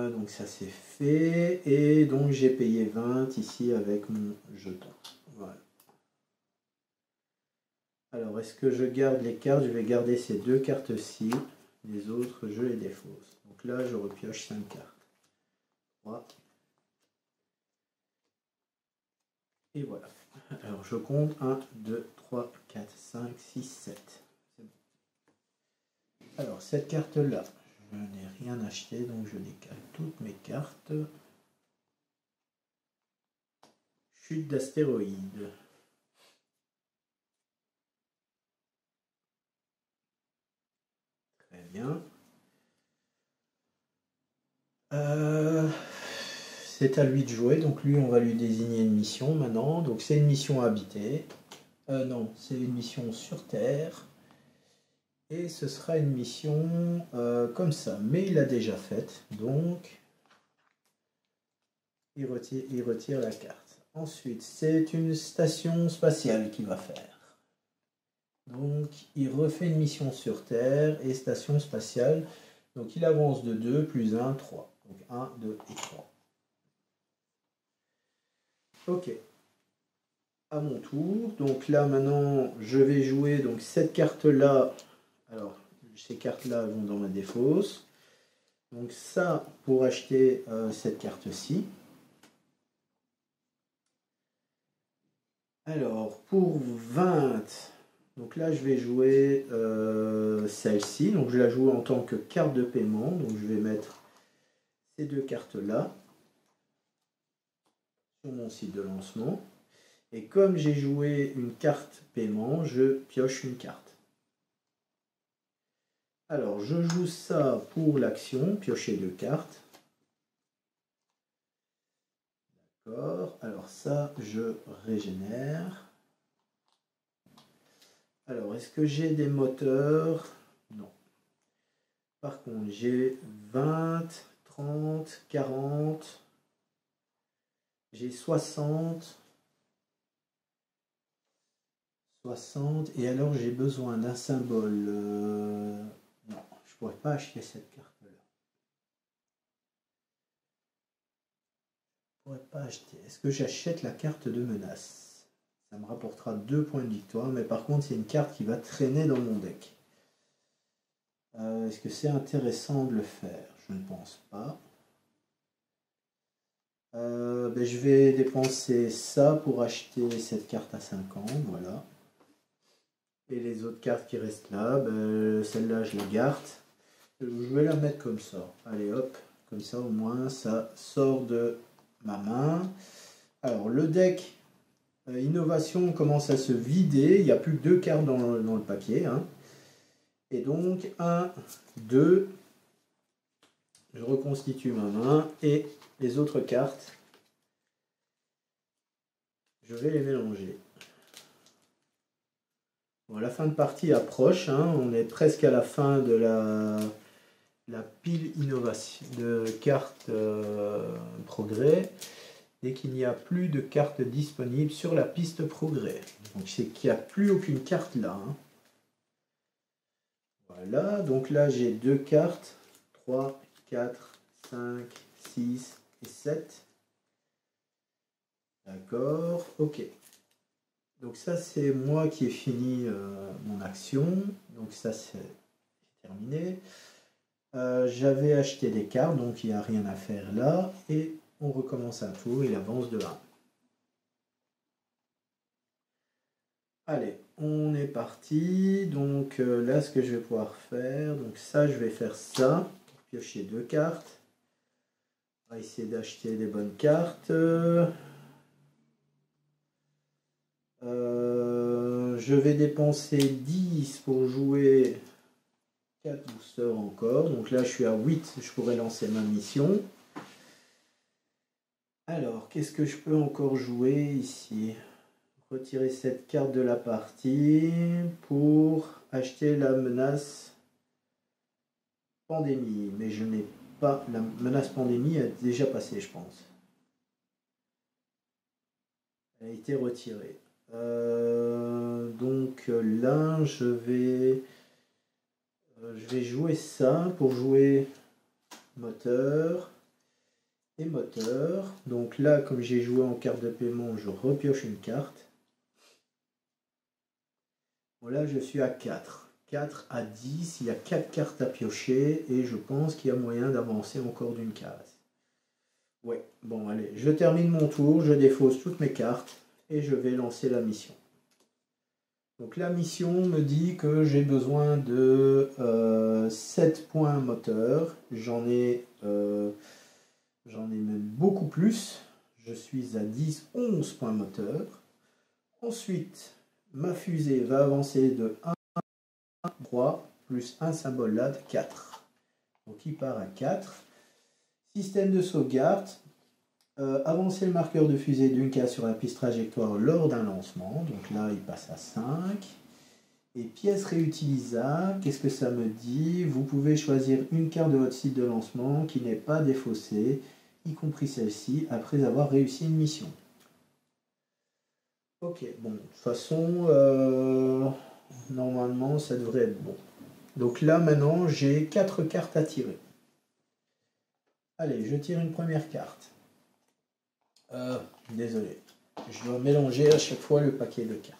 Donc ça c'est fait. Et donc j'ai payé 20 ici avec mon jeton. Voilà. Alors est-ce que je garde les cartes? Je vais garder ces 2 cartes-ci. Les autres, je les défausse. Donc là, je repioche 5 cartes. 3. Et voilà. Alors je compte 1, 2, 3, 4, 5, 6, 7. Alors cette carte-là, je n'ai rien acheté, donc je décale toutes mes cartes. Chute d'astéroïdes. Très bien. C'est à lui de jouer, donc lui on va lui désigner une mission maintenant. Donc c'est une mission habitée. Non, c'est une mission sur Terre. Et ce sera une mission comme ça. Mais il l'a déjà faite, donc il retire la carte. Ensuite, c'est une station spatiale qu'il va faire. Donc il refait une mission sur Terre et station spatiale. Donc il avance de 2 plus 1, 3. Donc 1, 2 et 3. Ok. À mon tour. Donc là maintenant je vais jouer donc cette carte là. Alors ces cartes là vont dans ma défausse. Donc ça pour acheter cette carte-ci. Alors pour 20. Donc là je vais jouer celle-ci. Donc je la joue en tant que carte de paiement. Donc je vais mettre ces 2 cartes là sur mon site de lancement. Et comme j'ai joué une carte paiement, je pioche une carte. Alors, je joue ça pour l'action, piocher 2 cartes. D'accord. Alors ça, je régénère. Alors, est-ce que j'ai des moteurs? Non. Par contre, j'ai 20, 30, 40. J'ai 60. 60. Et alors, j'ai besoin d'un symbole. Non, je ne pourrais pas acheter cette carte-là. Je ne pourrais pas acheter. Est-ce que j'achète la carte de menace? Ça me rapportera 2 points de victoire, mais par contre, c'est une carte qui va traîner dans mon deck. Est-ce que c'est intéressant de le faire? Je ne pense pas. Je vais dépenser ça pour acheter cette carte à 50, voilà. Et les autres cartes qui restent là, celle-là je la garde. Je vais la mettre comme ça. Allez hop, comme ça au moins ça sort de ma main. Alors le deck innovation commence à se vider. Il n'y a plus que 2 cartes dans le papier. Hein. Et donc 1, 2. Je reconstitue ma main et les autres cartes, je vais les mélanger. Bon, la fin de partie approche, hein, on est presque à la fin de la pile innovation de cartes progrès, et qu'il n'y a plus de cartes disponibles sur la piste progrès. Donc c'est qu'il n'y a plus aucune carte là. Hein. Voilà, donc là j'ai 2 cartes, 3, 4, 5, 6 et 7. D'accord, ok. Donc ça c'est moi qui ai fini mon action. Donc ça c'est terminé. J'avais acheté des cartes, donc il n'y a rien à faire là. Et on recommence un tour, il avance de 1. Allez, on est parti. Donc là ce que je vais pouvoir faire, donc ça je vais faire ça. Pour piocher 2 cartes. On va essayer d'acheter des bonnes cartes. Je vais dépenser 10 pour jouer 4 boosters encore. Donc là, je suis à 8. Je pourrais lancer ma mission. Alors, qu'est-ce que je peux encore jouer ici? Retirer cette carte de la partie pour acheter la menace Pandémie, mais je n'ai pas... La menace pandémie a déjà passé, je pense. Elle a été retirée. Donc là, je vais jouer ça pour jouer moteur et moteur. Donc là, comme j'ai joué en carte de paiement, je repioche une carte. Bon, là, je suis à 4. 4 à 10, il y a 4 cartes à piocher et je pense qu'il y a moyen d'avancer encore d'une case. Ouais, bon, allez, je termine mon tour, je défausse toutes mes cartes et je vais lancer la mission. Donc la mission me dit que j'ai besoin de 7 points moteur. J'en ai même beaucoup plus. Je suis à 10, 11 points moteur. Ensuite, ma fusée va avancer de 1 à 3, plus un symbole là de 4. Donc il part à 4. Système de sauvegarde. Avancer le marqueur de fusée d'une case sur la piste trajectoire lors d'un lancement. Donc là, il passe à 5. Et pièces réutilisables, qu'est-ce que ça me dit? Vous pouvez choisir une carte de votre site de lancement qui n'est pas défaussée, y compris celle-ci, après avoir réussi une mission. Ok, bon, de toute façon, normalement, ça devrait être bon. Donc là, maintenant, j'ai 4 cartes à tirer. Allez, je tire une première carte. Désolé, je dois mélanger à chaque fois le paquet de cartes.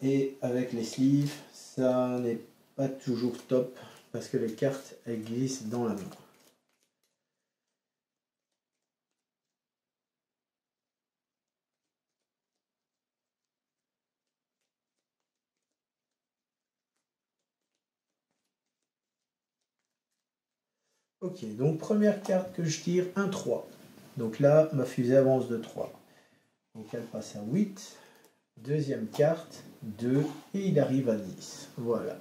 Et avec les sleeves, ça n'est pas toujours top parce que les cartes elles glissent dans la main. Ok, donc première carte que je tire, un 3. Donc là, ma fusée avance de 3. Donc elle passe à 8. Deuxième carte, 2. Et il arrive à 10. Voilà.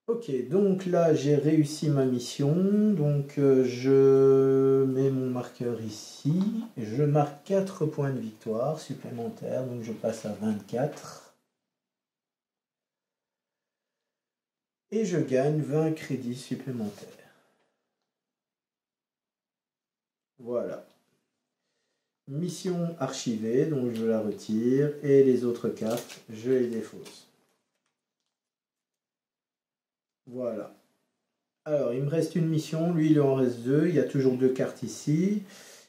Ok, donc là, j'ai réussi ma mission. Donc je mets mon marqueur ici. Et je marque 4 points de victoire supplémentaires. Donc je passe à 24. Et je gagne 20 crédits supplémentaires. Voilà. Mission archivée, donc je la retire. Et les autres cartes, je les défausse. Voilà. Alors, il me reste une mission. Lui, il en reste 2. Il y a toujours 2 cartes ici.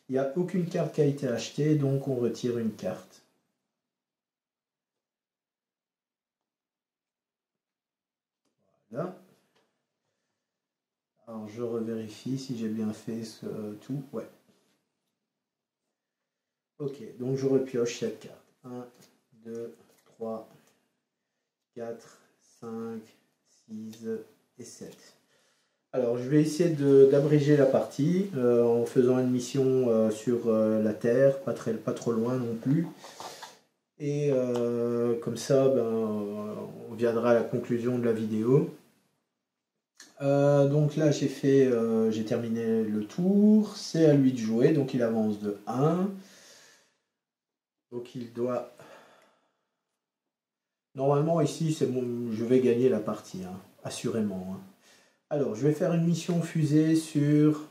Il n'y a aucune carte qui a été achetée, donc on retire une carte. Voilà. Alors, je revérifie si j'ai bien fait tout. Ouais. Ok, donc je repioche cette carte. 1, 2, 3, 4, 5, 6 et 7. Alors, je vais essayer d'abréger la partie en faisant une mission sur la Terre, pas trop loin non plus. Et comme ça, on viendra à la conclusion de la vidéo. Donc là, j'ai terminé le tour. C'est à lui de jouer, donc il avance de 1. Donc il doit... Normalement, ici, je vais gagner la partie, hein, assurément. Hein. Alors, je vais faire une mission fusée sur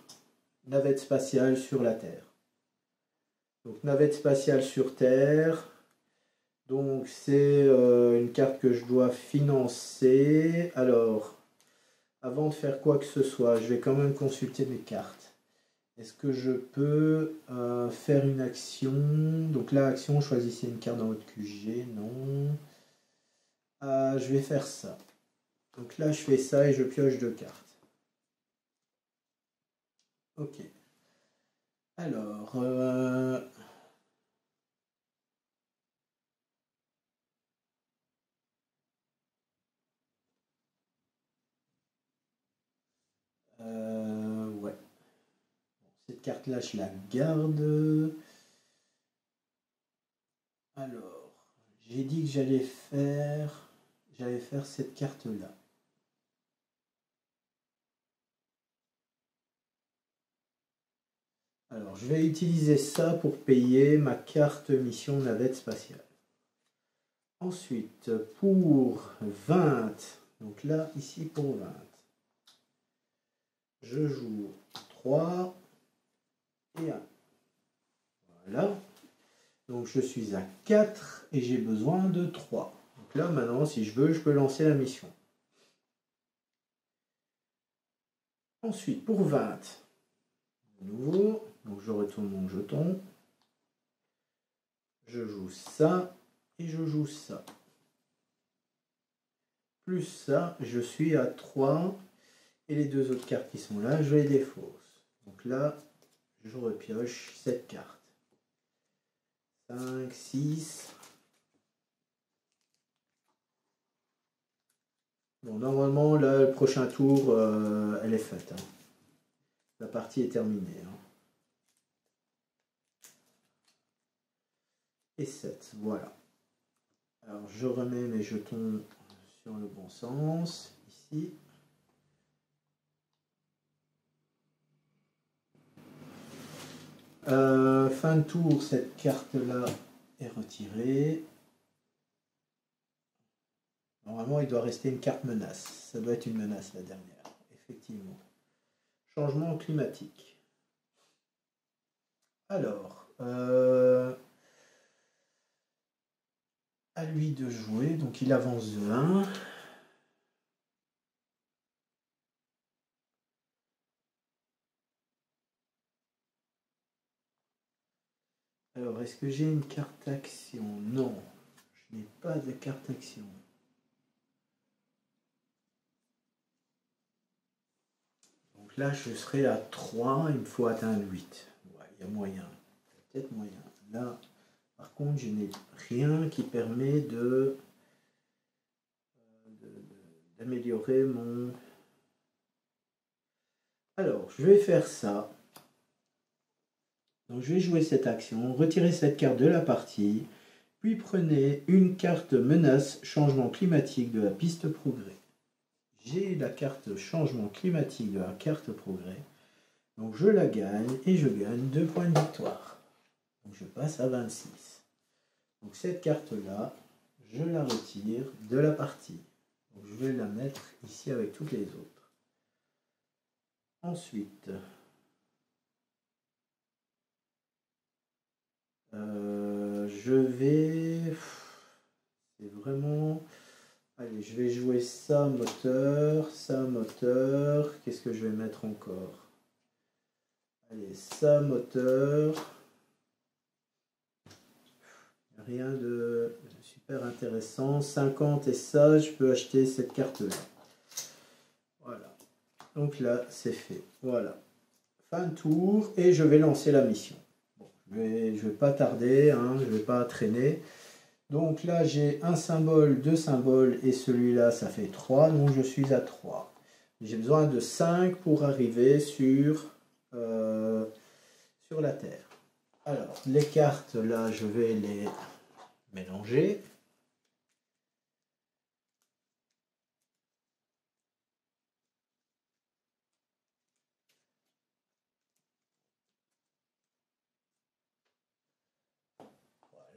navette spatiale sur la Terre. Donc, navette spatiale sur Terre. Donc, c'est une carte que je dois financer. Alors, avant de faire quoi que ce soit, je vais quand même consulter mes cartes. Est-ce que je peux faire une action? Donc, là, action, choisissez une carte dans votre QG. Non. Je vais faire ça. Donc là, je fais ça et je pioche 2 cartes. Ok. Alors, ouais. Cette carte-là, je la garde. Alors, j'ai dit que j'allais faire cette carte-là. Alors, je vais utiliser ça pour payer ma carte mission navette spatiale. Ensuite, pour 20, donc là, ici pour 20, je joue 3 et 1. Voilà. Donc je suis à 4 et j'ai besoin de 3. Donc là, maintenant, si je veux, je peux lancer la mission. Ensuite, pour 20, de nouveau, donc je retourne mon jeton. Je joue ça et je joue ça. Plus ça, je suis à 3. Et les deux autres cartes qui sont là, je les défausse. Donc là, je repioche cette carte. 5, 6. Bon, normalement, là, le prochain tour, elle est faite. Hein. La partie est terminée. Hein. Et 7, voilà. Alors, je remets mes jetons sur le bon sens, ici. Fin de tour, cette carte-là est retirée. Normalement, il doit rester une carte menace. Ça doit être une menace, la dernière. Effectivement. Changement climatique. Alors, à lui de jouer. Donc, il avance 20. Alors, est-ce que j'ai une carte action? Non, je n'ai pas de carte action. Donc là, je serai à 3, il me faut atteindre 8. Ouais, il y a moyen, peut-être moyen. Là, par contre, je n'ai rien qui permet d'améliorer mon... Alors, je vais faire ça. Donc, je vais jouer cette action, retirer cette carte de la partie, puis prenez une carte menace changement climatique de la piste progrès. J'ai la carte changement climatique de la carte progrès. Donc je la gagne et je gagne 2 points de victoire. Donc je passe à 26. Donc cette carte-là, je la retire de la partie. Donc je vais la mettre ici avec toutes les autres. Ensuite, je vais... C'est vraiment... Allez, je vais jouer ça moteur, ça moteur. Qu'est-ce que je vais mettre encore? Allez, ça moteur. Rien de super intéressant. 50 et ça, je peux acheter cette carte-là. Voilà. Donc là, c'est fait. Voilà. Fin de tour et je vais lancer la mission. Bon, je vais pas tarder, hein, je ne vais pas traîner. Donc là, j'ai un symbole, 2 symboles et celui-là, ça fait 3. Donc je suis à 3. J'ai besoin de 5 pour arriver sur la Terre. Alors, les cartes, là, je vais les mélanger.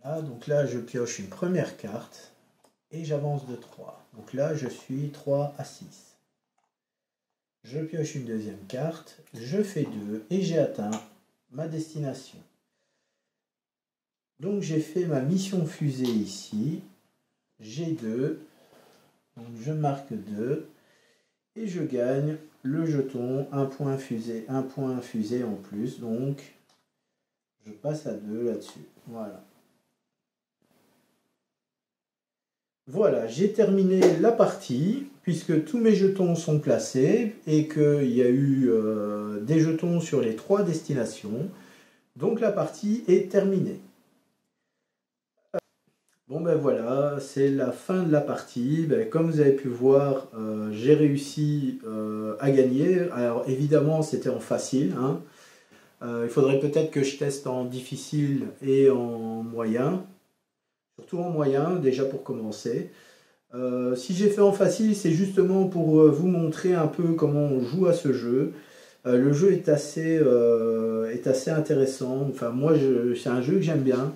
Voilà, donc là, je pioche une première carte et j'avance de 3. Donc là, je suis 3 à 6. Je pioche une deuxième carte, je fais 2 et j'ai atteint ma destination. Donc j'ai fait ma mission fusée ici, j'ai 2, donc je marque 2 et je gagne le jeton, un point fusée en plus, donc je passe à 2 là-dessus, voilà. Voilà, j'ai terminé la partie, puisque tous mes jetons sont placés et qu'il y a eu des jetons sur les 3 destinations. Donc la partie est terminée. Bon ben voilà, c'est la fin de la partie. Ben, comme vous avez pu voir, j'ai réussi à gagner. Alors évidemment, c'était en facile. Hein. Il faudrait peut-être que je teste en difficile et en moyen. Surtout en moyen, déjà pour commencer. Si j'ai fait en facile, c'est justement pour vous montrer un peu comment on joue à ce jeu. Le jeu est assez intéressant. Enfin, moi, c'est un jeu que j'aime bien.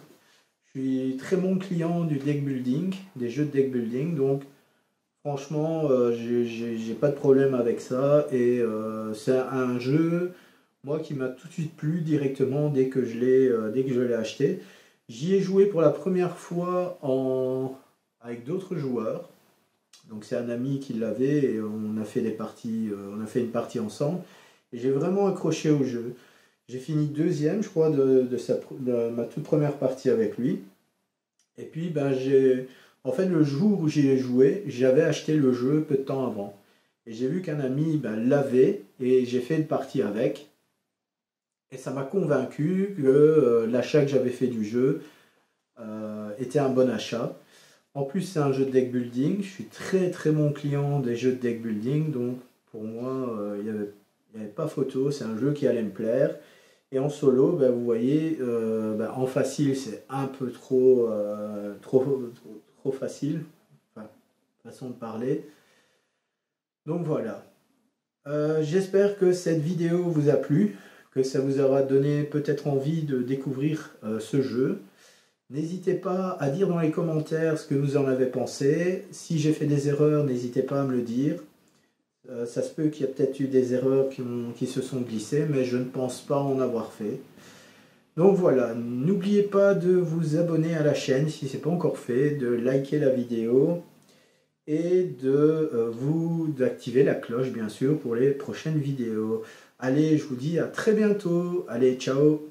Je suis très bon client du deck building, des jeux de deck building, donc franchement, j'ai pas de problème avec ça. Et c'est un jeu, moi, qui m'a tout de suite plu directement dès que je l'ai acheté. J'y ai joué pour la première fois avec d'autres joueurs. Donc c'est un ami qui l'avait et on a fait des parties, on a fait une partie ensemble. Et j'ai vraiment accroché au jeu. J'ai fini deuxième, je crois, de ma toute première partie avec lui. Et puis, ben, en fait, le jour où j'y ai joué, j'avais acheté le jeu peu de temps avant. Et j'ai vu qu'un ami ben, l'avait et j'ai fait une partie avec. Et ça m'a convaincu que l'achat que j'avais fait du jeu était un bon achat. En plus, c'est un jeu de deck building. Je suis très très bon client des jeux de deck building. Donc, pour moi, il n'y avait pas photo. C'est un jeu qui allait me plaire. Et en solo, ben, vous voyez, ben, en facile, c'est un peu trop facile. Enfin, façon de parler. Donc voilà. J'espère que cette vidéo vous a plu, que ça vous aura donné peut-être envie de découvrir ce jeu. N'hésitez pas à dire dans les commentaires ce que vous en avez pensé. Si j'ai fait des erreurs, n'hésitez pas à me le dire. Ça se peut qu'il y ait peut-être eu des erreurs qui se sont glissées, mais je ne pense pas en avoir fait. Donc voilà, n'oubliez pas de vous abonner à la chaîne si ce n'est pas encore fait, de liker la vidéo et d'activer la cloche bien sûr pour les prochaines vidéos. Allez, je vous dis à très bientôt. Allez, ciao!